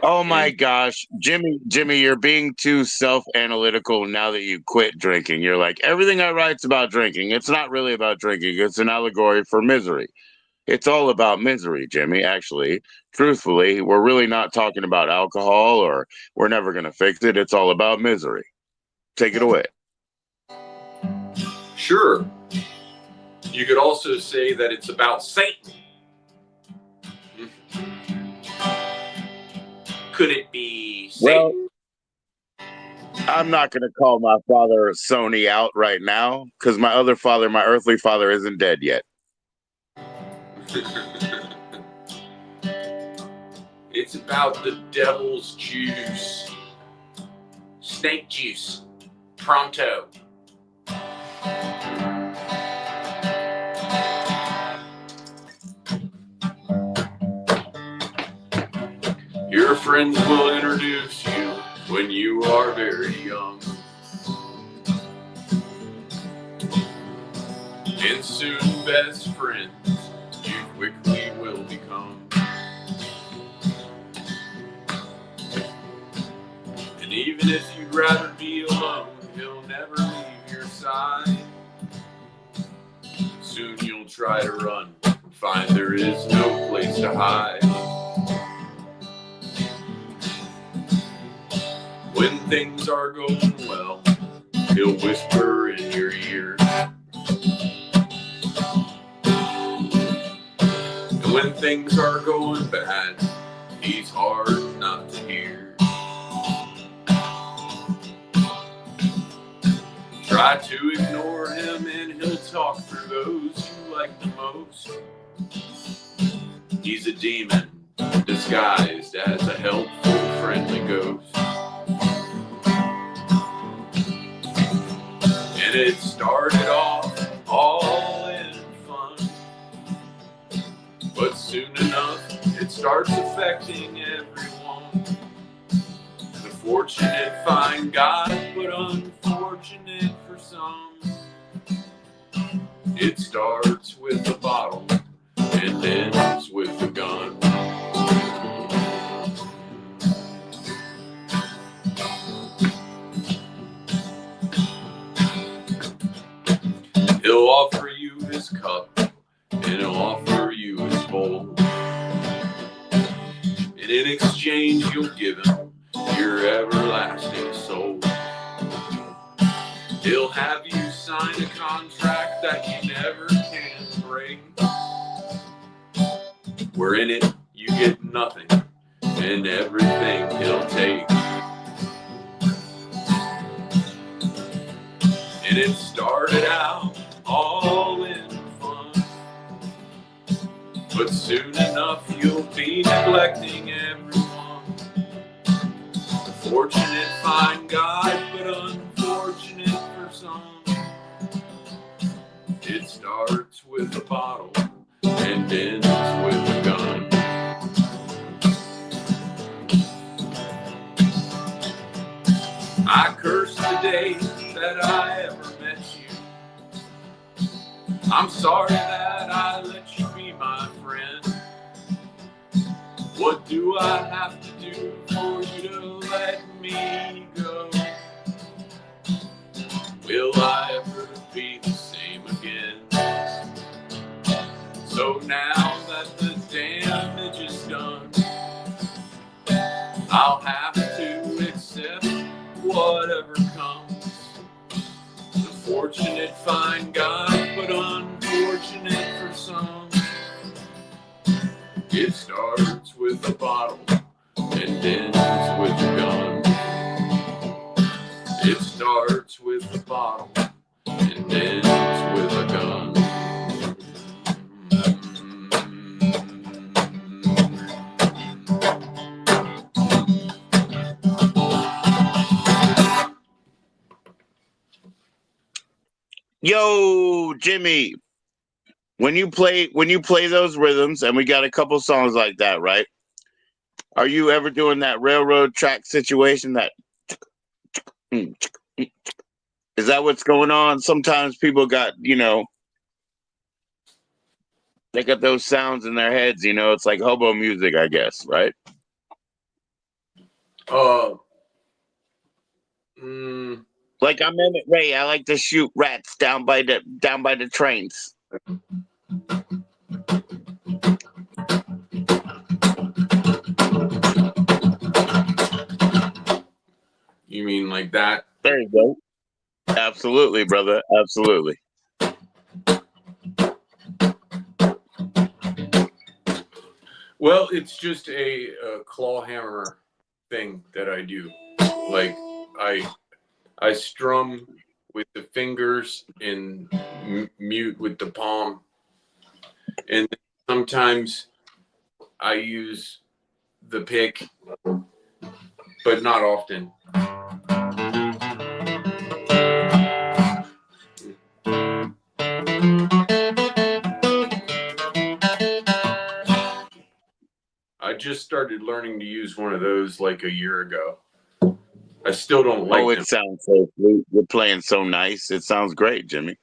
Oh my gosh, Jimmy, you're being too self-analytical now that you quit drinking. You're like, everything I write's about drinking. It's not really about drinking. It's an allegory for misery. It's all about misery, Jimmy, actually. Truthfully, we're really not talking about alcohol or we're never going to fix it. It's all about misery. Take it away. Sure. You could also say that it's about Satan. Could it be Satan? Well, I'm not going to call my father Sony out right now because my other father, my earthly father, isn't dead yet. It's about the devil's juice. Snake juice. Pronto. Your friends will introduce you when you are very young. And soon best friends you quickly will become. And even if you'd rather be alone, he'll never leave your side. soon you'll try to run and find there is no place to hide. When things are going well, he'll whisper in your ear. And when things are going bad, he's hard not to hear. Try to ignore him and he'll talk through those you like the most. He's a demon disguised as a helpful, friendly ghost. And it started off all in fun, but soon enough it starts affecting everyone. The fortunate find God, but unfortunate for some. It starts with a bottle and ends with a gun. He'll offer you his cup, and he'll offer you his bowl. And in exchange, you'll give him your everlasting soul. He'll have you sign a contract that you never can break, where in it you get nothing and everything he'll take. And it started out all in fun, but soon enough you'll be neglecting everyone. The fortunate find God, but unfortunate for some. It starts with a bottle and ends with a gun. I curse the day that I ever met you. I'm sorry that I let you be my friend. What do I have to do for you to let me go? Will I ever be the same again? So now that the damage is done, I'll have to accept whatever comes. The fortunate find God, but unfortunate for some. It starts with a bottle and ends with a gun. It starts with a bottle and ends with a gun. Yo, Jimmy, when you play those rhythms, and we got a couple songs like that, right? Are you ever doing that railroad track situation? That is that what's going on? Sometimes people got, they got those sounds in their heads. It's like hobo music, I guess, right? Like I'm Emmett Ray. I like to shoot rats down by the trains. You mean like that? There you go. Absolutely, brother. Absolutely. Well, it's just a claw hammer thing that I do. Like I strum with the fingers and mute with the palm, and sometimes I use the pick, but not often. I just started learning to use one of those like a year ago. I still don't like it them. Sounds so sweet. You're playing so nice. It sounds great, Jimmy.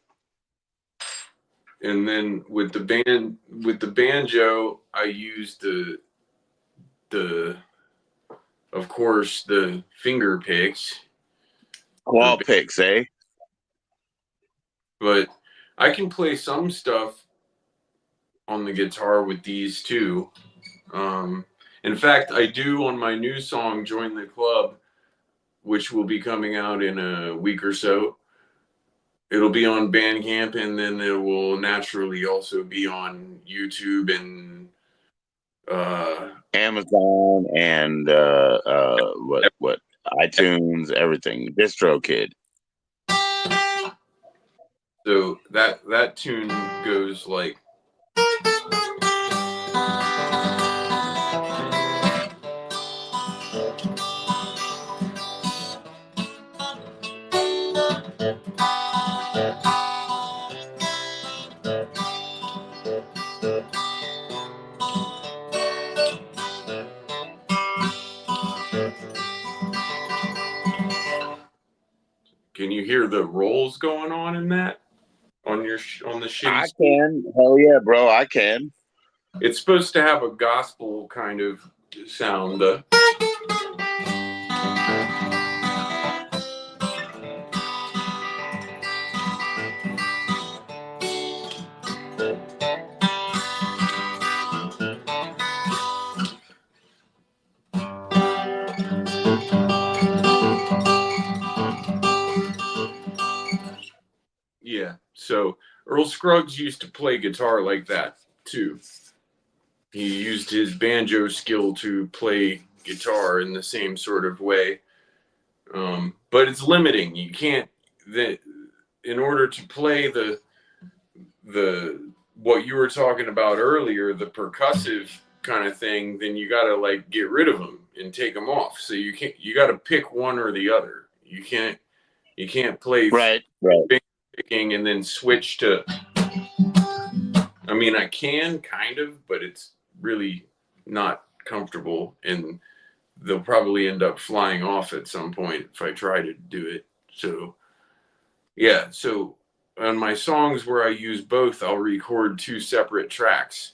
And then with the banjo, I use the of course the finger picks. Claw picks, eh? But I can play some stuff on the guitar with these too. In fact, I do on my new song, Join the Club, which will be coming out in a week or so. It'll be on Bandcamp, and then it will naturally also be on YouTube and Amazon and what iTunes, everything. DistroKid. so that tune goes like. Can you hear the rolls going on in that on your on the shitty? I can. Hell yeah, bro. I can. It's supposed to have a gospel kind of sound. Yeah. So Earl Scruggs used to play guitar like that too. He used his banjo skill to play guitar in the same sort of way. But it's limiting. You can't in order to play the what you were talking about earlier, the percussive kind of thing, then you got to like get rid of them and take them off. So you got to pick one or the other. You can't play Right. picking and then switch to. I mean, I can kind of, but it's really not comfortable, and they'll probably end up flying off at some point if I try to do it. So yeah, so on my songs where I use both, I'll record 2 separate tracks.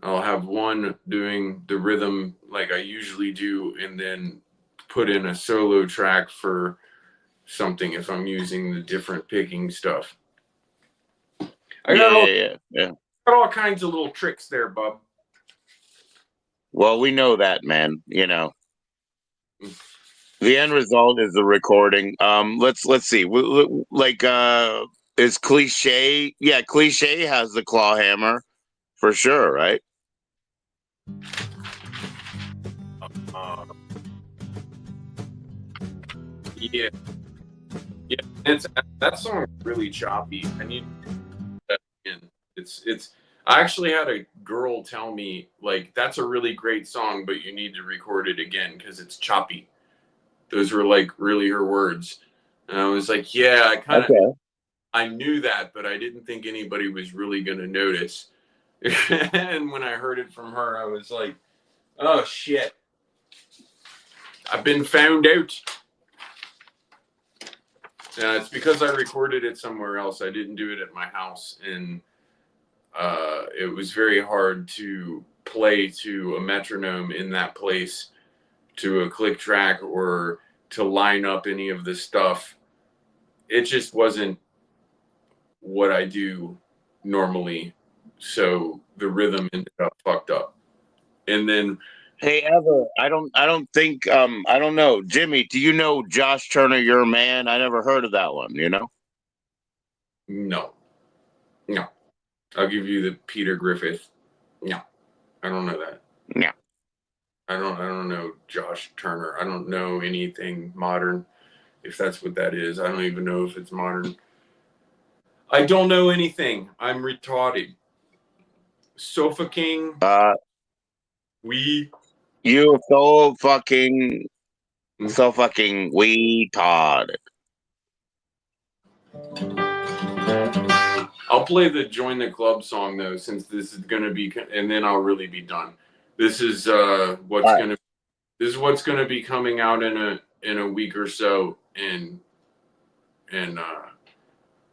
I'll have one doing the rhythm like I usually do, and then put in a solo track for something if I'm using the different picking stuff. I got all kinds of little tricks there, bub. Well, we know that, man. You know, the end result is the recording. Let's see. Like, is Cliche? Yeah, Cliche has the claw hammer for sure, right? Yeah, it's that song is really choppy. I need that in. It's. I actually had a girl tell me like that's a really great song, but you need to record it again because it's choppy. Those were like really her words, and I was like, yeah, I knew that, but I didn't think anybody was really gonna notice. And when I heard it from her, I was like, oh shit, I've been found out. It's because I recorded it somewhere else. I didn't do it at my house, and it was very hard to play to a metronome in that place, to a click track, or to line up any of the stuff. It just wasn't what I do normally, so the rhythm ended up fucked up. And then, hey, Ever, I don't think I don't know, Jimmy. Do you know Josh Turner, Your Man? I never heard of that one. You know? no, I'll give you the Peter Griffith. No, I don't know that. Yeah. I don't know Josh Turner. I don't know anything modern, if that's what that is. I don't even know if it's modern. I don't know anything. I'm retarded. Sofa King. You so fucking retarded. I'll play the Join the Club song though, since this is gonna be, and then I'll really be done. This is what's gonna be coming out in a week or so, and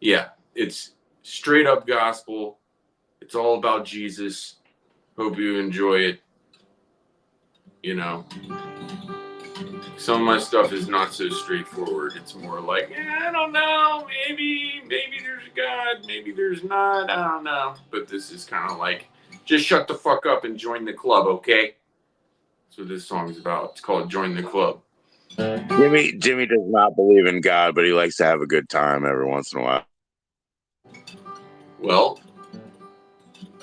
yeah, it's straight up gospel. It's all about Jesus. Hope you enjoy it. You know. Some of my stuff is not so straightforward. It's more like, I don't know, maybe there's a God, maybe there's not, I don't know. But this is kind of like, just shut the fuck up and join the club, okay? That's what this song is about. It's called Join the Club. Jimmy does not believe in God, but he likes to have a good time every once in a while. Well,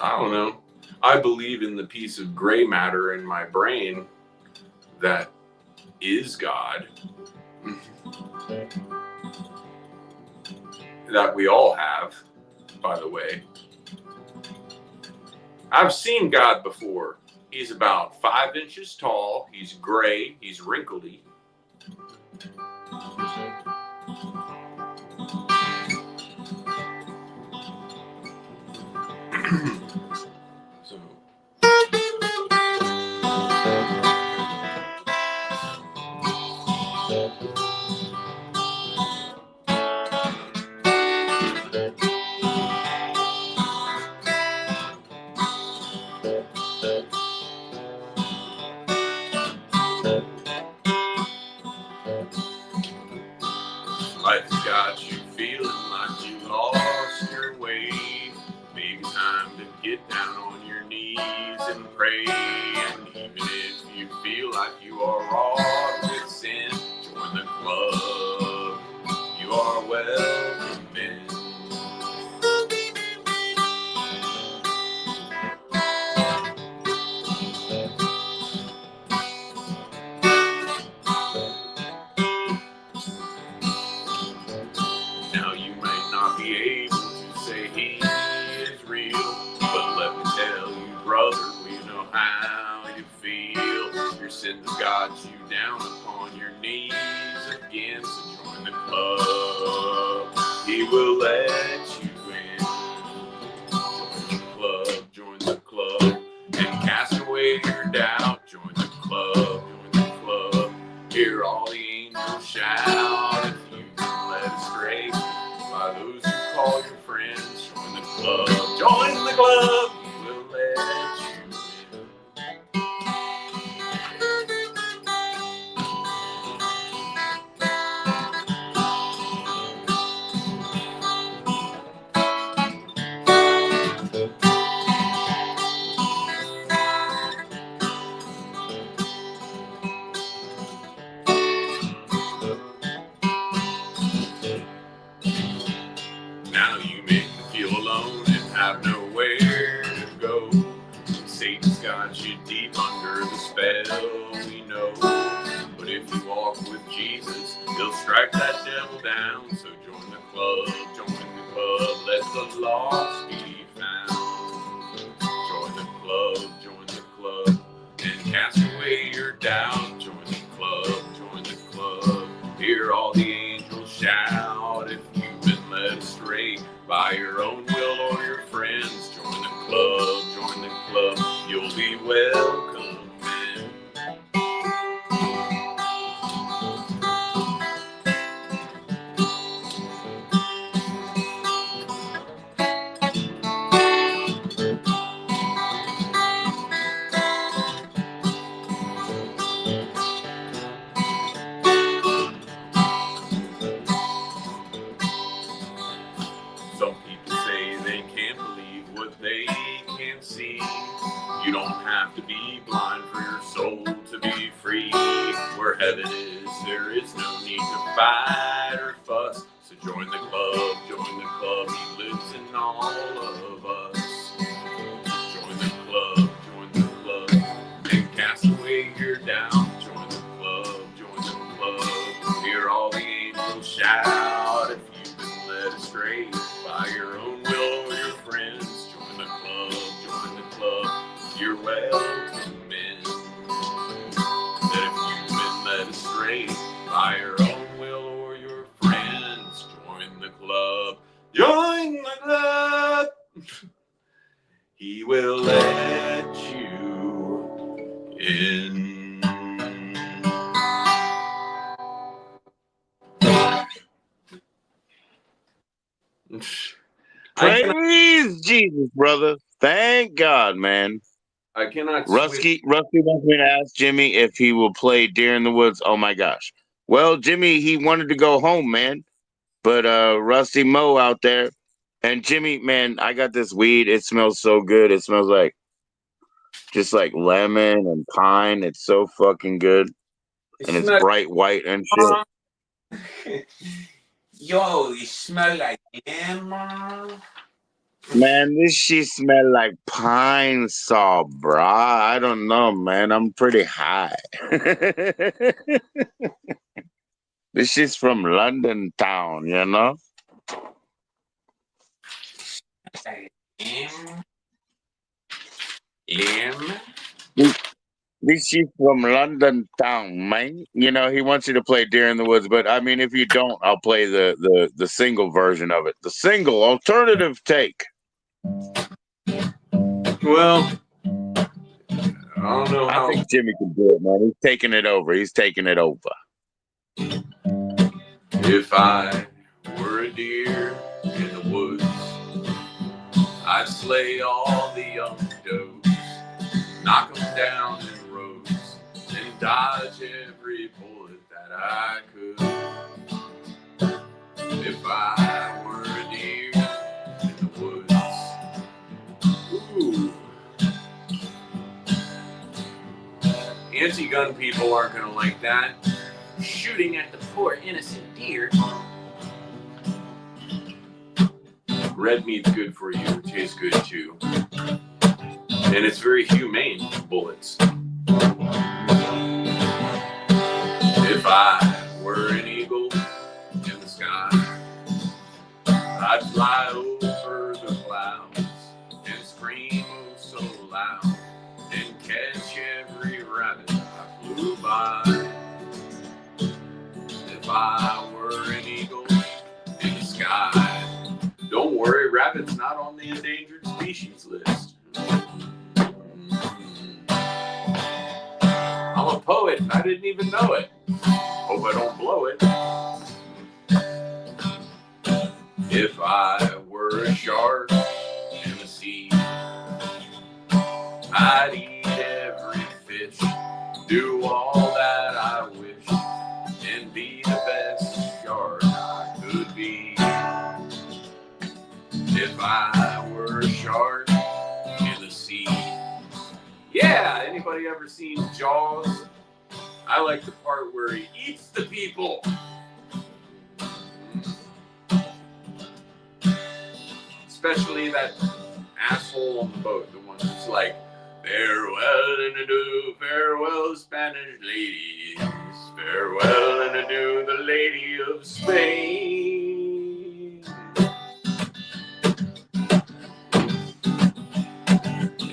I don't know. I believe in the piece of gray matter in my brain that is God. That we all have, by the way. I've seen God before. He's about 5 inches tall. He's gray. He's wrinkly. So. Life's got you feeling like you lost your way. Maybe time to get down on your knees and pray. And even if you feel like you are wrong with sin, join the club. You are welcome in. Now you may not be able to say he is real, but let me tell you, brother, we know how you feel. Your sins have got you down upon your knees again, so join the club. He will let you in. Join the club, and cast away your doubt. Join the club, join the club. Hear all the angels shout if you've been led astray by those who call your friends. Join the club, join the club. He will let you in. Now you make me feel alone and have nowhere to go. Satan's got you deep under the spell, we know. But if you walk with Jesus, he'll strike that devil down. So join the club, join the club, let the lost be found. Join the club, and cast away your doubt. Join the club, hear all the angels shout. If you've been led astray by your own will or your friends, join the club, you'll be welcome in. Some people say they can't believe what they can't see. You don't have to be blind for your soul to be free. Where heaven is, there is no need to fight or fuss. So join the club, he lives in all of us. Join the club, and cast away your doubt. Join the club, hear all the angels shout. If you've been led astray by your own will or your friends, join the club, you're welcome in. That if you've been led astray by your own will or your friends, join the club, he will let you in. Praise Jesus, brother. Thank God, man. I cannot switch. Rusty wants me to ask Jimmy if he will play Deer in the Woods. Oh my gosh. Well, Jimmy, he wanted to go home, man. But Rusty Moe out there. And Jimmy, man, I got this weed. It smells so good. It smells like just like lemon and pine. It's so fucking good. And it's bright white and shit. Yo, you smell like hammer. Man, this shit smell like pine saw, brah. I don't know, man. I'm pretty high. This shit's from London town, you know? This shit's from London town, man. You know, he wants you to play Deer in the Woods, but I mean, if you don't, I'll play the single version of it. The single alternative take. Well, I don't know how. I think Jimmy can do it, man. He's taking it over. He's taking it over. If I were a deer in the woods, I'd slay all the young does, knock them down in rows, and dodge every bullet that I could. If I were a deer in the woods, ooh. Anti-gun people aren't gonna like that. Shooting at the poor innocent deer. Red meat's good for you. It tastes good too. And it's very humane, bullets. If I were an eagle in the sky, I'd fly over the clouds and scream oh so loud and catch every rabbit I flew by. If I were an eagle in the sky, don't worry, rabbit's not on the endangered species list. I'm a poet and I didn't even know it. Hope I don't blow it. If I were a shark in the sea, I'd eat every fish, do all that I wish, and be the best shark I could be. If I were a shark in the sea. Yeah, anybody ever seen Jaws? I like the part where he eats the people. Especially that asshole on the boat, the one who's like, farewell and adieu, farewell Spanish ladies, farewell and adieu, the lady of Spain.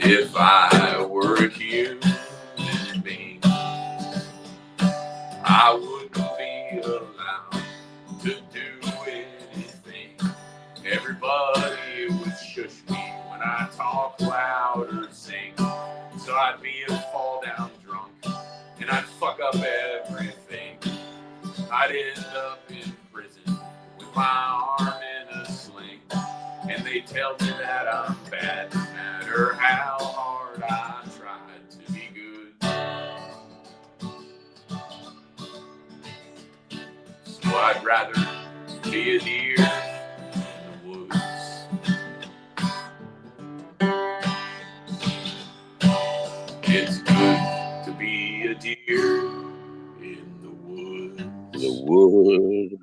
If I were a human being, I wouldn't be allowed to do anything. Everybody would shush me when I talk loud or sing. So I'd be a fall down drunk and I'd fuck up everything. I'd end up in prison with my arm in a sling. And they tell me that I'm bad no matter how hard I tried to be good. So I'd rather be a deer in the woods. It's good to be a deer in the woods. The wood.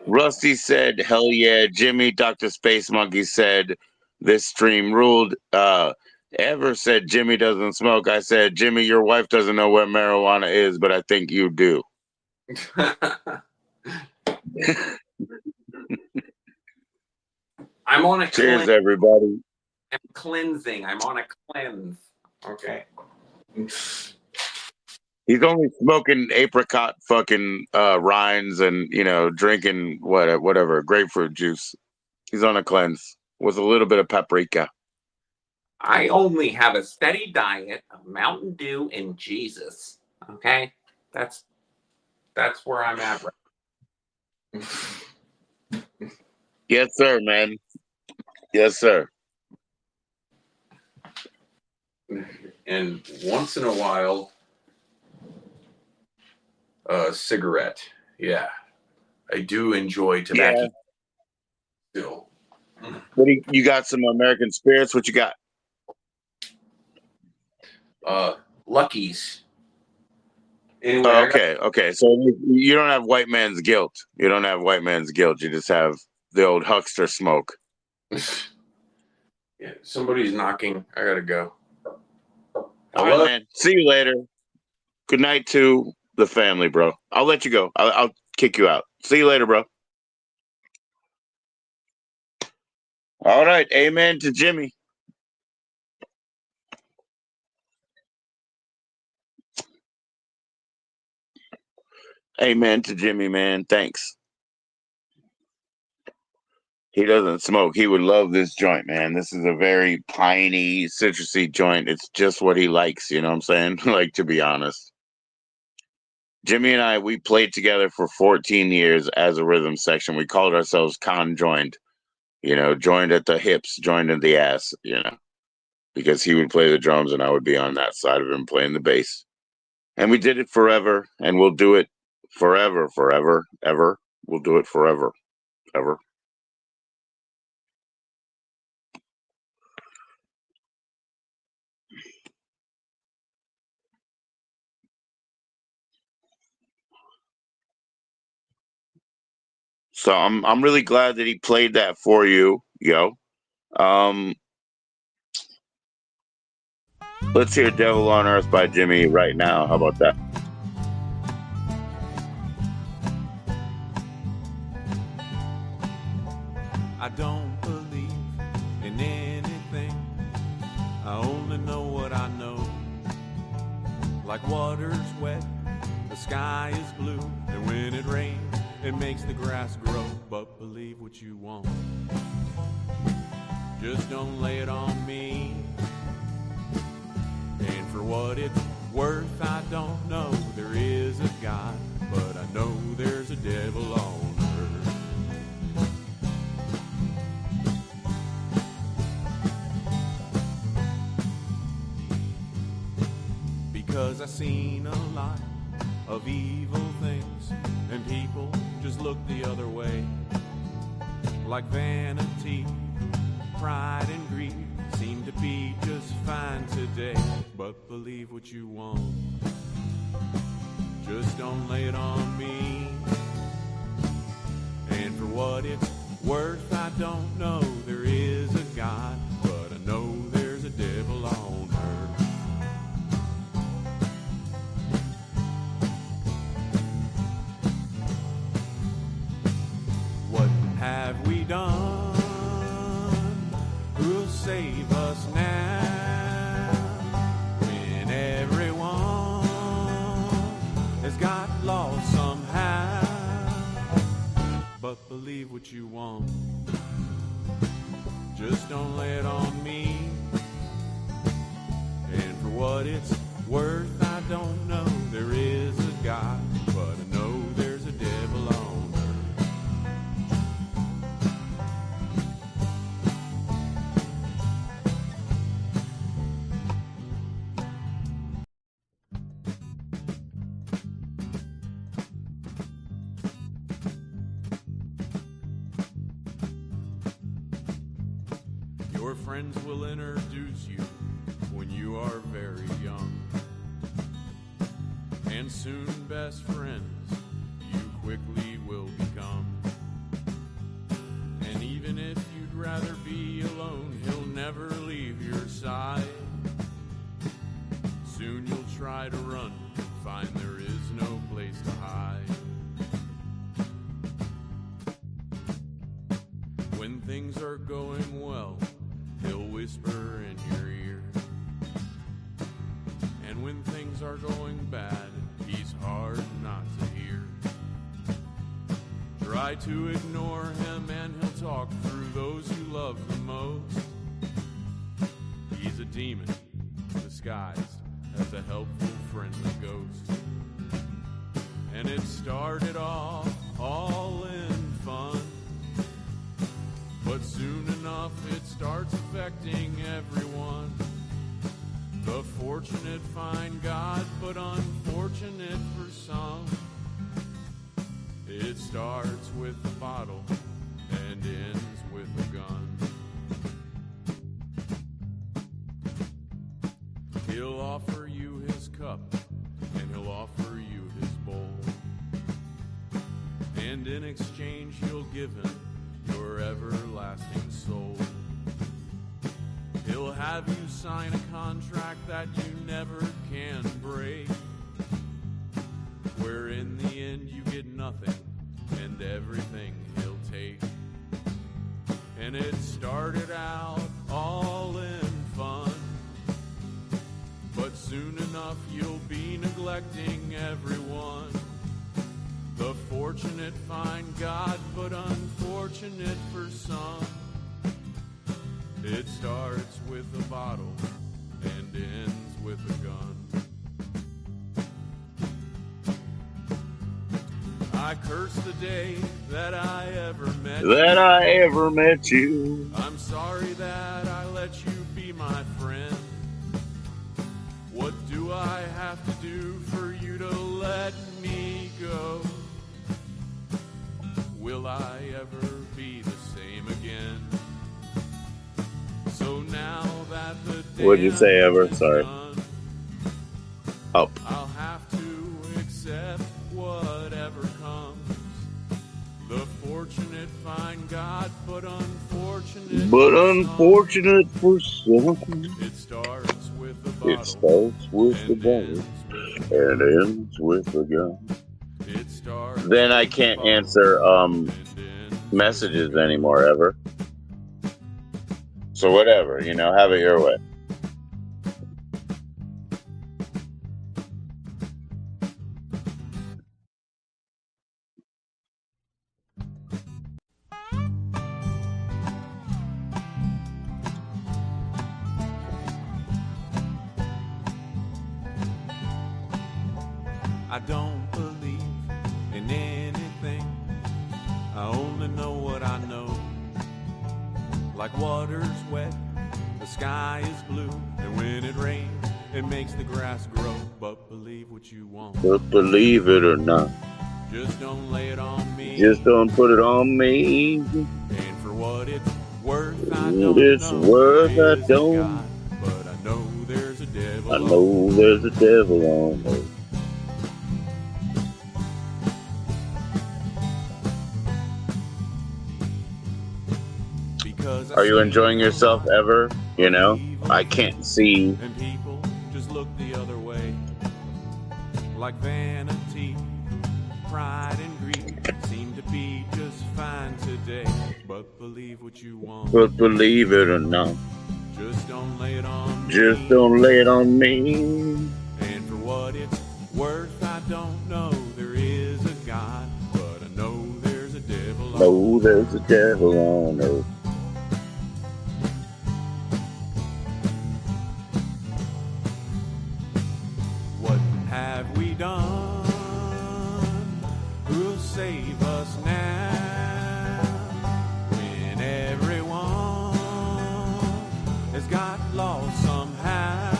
Rusty said, hell yeah. Jimmy, Dr. Space Monkey said, this stream ruled. Ever said Jimmy doesn't smoke. I said, Jimmy, your wife doesn't know what marijuana is, but I think you do. I'm on a Cheers, everybody. I'm cleansing. I'm on a cleanse. Okay. He's only smoking apricot fucking rinds and, you know, drinking whatever, grapefruit juice. He's on a cleanse with a little bit of paprika. I only have a steady diet of Mountain Dew and Jesus. Okay? That's where I'm at right Yes, sir, man. Yes, sir. And once in a while, a cigarette. Yeah, I do enjoy tobacco still. What do you got? Some American spirits? What you got? Lucky's. Anyway, Oh, okay. So you don't have white man's guilt. You don't have white man's guilt. You just have the old huckster smoke. Yeah, somebody's knocking. I gotta go. All right, man. See you later. Good night to the family, bro. I'll let you go. I'll kick you out. See you later, bro. All right. Amen to Jimmy. Amen to Jimmy, man. Thanks. He doesn't smoke. He would love this joint, man. This is a very piney, citrusy joint. It's just what he likes. You know what I'm saying? Like, to be honest. Jimmy and I, we played together for 14 years as a rhythm section. We called ourselves conjoined, joined at the hips, joined at the ass, because he would play the drums and I would be on that side of him playing the bass. And we did it forever, and we'll do it forever, ever. We'll do it forever, ever. So I'm really glad that he played that for you, yo. Let's hear "Devil on Earth" by Jimmy right now. How about that? I don't believe in anything. I only know what I know. Like water's wet, the sky is blue, and when it rains, it makes the grass grow. But believe what you want. Just don't lay it on me. And for what it's worth, I don't know there is a God, but I know there's a devil on earth. Because I've seen a lot of evil things, and people just look the other way. Like vanity, pride, and greed seem to be just fine today. But believe what you want, just don't lay it on me. And for what it's worth, I don't know there is a God, but I know there's a devil on earth. What have we done? Who'll save us now? When everyone has got lost somehow. But believe what you want, just don't lay it on me. And for what it's worth, I don't know there is a God, but I know there's a devil on earth. Your friends will introduce you when you are very young, and soon best friends you quickly will become. And even if you'd rather be alone, he'll never leave your side. Soon you'll try to run, find there is no place to hide. When things are going well, he'll whisper in your ear. And when things are going bad, he's hard not to hear. Try to ignore him and he'll talk through those you love the most. He's a demon disguised as a helpful, friendly ghost. And it started off all in fun, but soon enough it starts with a bottle and ends with a gun. He'll offer you his cup and he'll offer you his bowl. And in exchange you'll give him your everlasting soul. He'll have you sign a contract that you never can break, where in the end you get nothing and everything he'll take. And it started out all in fun, but soon enough you'll be neglecting everyone. The fortunate find God, but unfortunate for some. It starts with a bottle and ends with a gun. I curse the day that I ever met you. I'm sorry that I let you be my friend. What do I have to do for you to let me go? Will I ever be the same again? So now that the What'd you say, Ever? Sorry. Up. I'll have to accept whatever comes. The fortunate find God, but unfortunate. Unfortunate for some. It starts with a bottle. It starts with the bottle and ends with a gun. It starts Then I can't answer messages anymore, Ever. So whatever, have it your way. I don't believe in anything. I only know what I know. Like water's wet, the sky is blue, and when it rains, it makes the grass grow. But believe what you want. But believe it or not, just don't lay it on me. Just don't put it on me. And for what it's worth, I What don't it's know. worth, There I is a don't. God, but I know there's a devil. I know there's a devil on earth. Are you enjoying yourself ever? I can't see. And people just look the other way. Like vanity, pride, and greed seem to be just fine today. But believe what you want. But believe it or not, Just don't lay it on me. just don't lay it on me. And for what it's worth, I don't know there is a God, but I know there's a devil. No, there's a devil on earth. What have we done? Who'll save us now? When everyone has got lost somehow.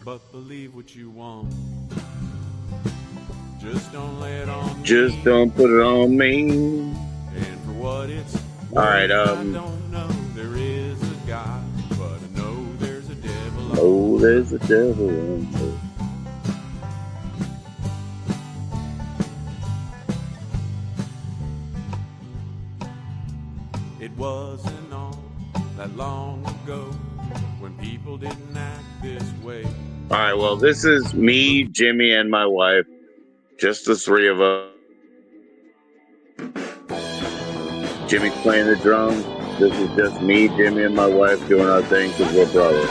But believe what you want. Just don't lay it on me. Just don't put it on me. And for what it's All right, I don't know there is a God, but I know there's a devil. Oh, there's a devil on earth. It wasn't all that long ago when people didn't act this way. All right, well, this is me, Jimmy, and my wife. Just the three of us. Jimmy's playing the drums. This is just me, Jimmy, and my wife doing our thing because we're brothers.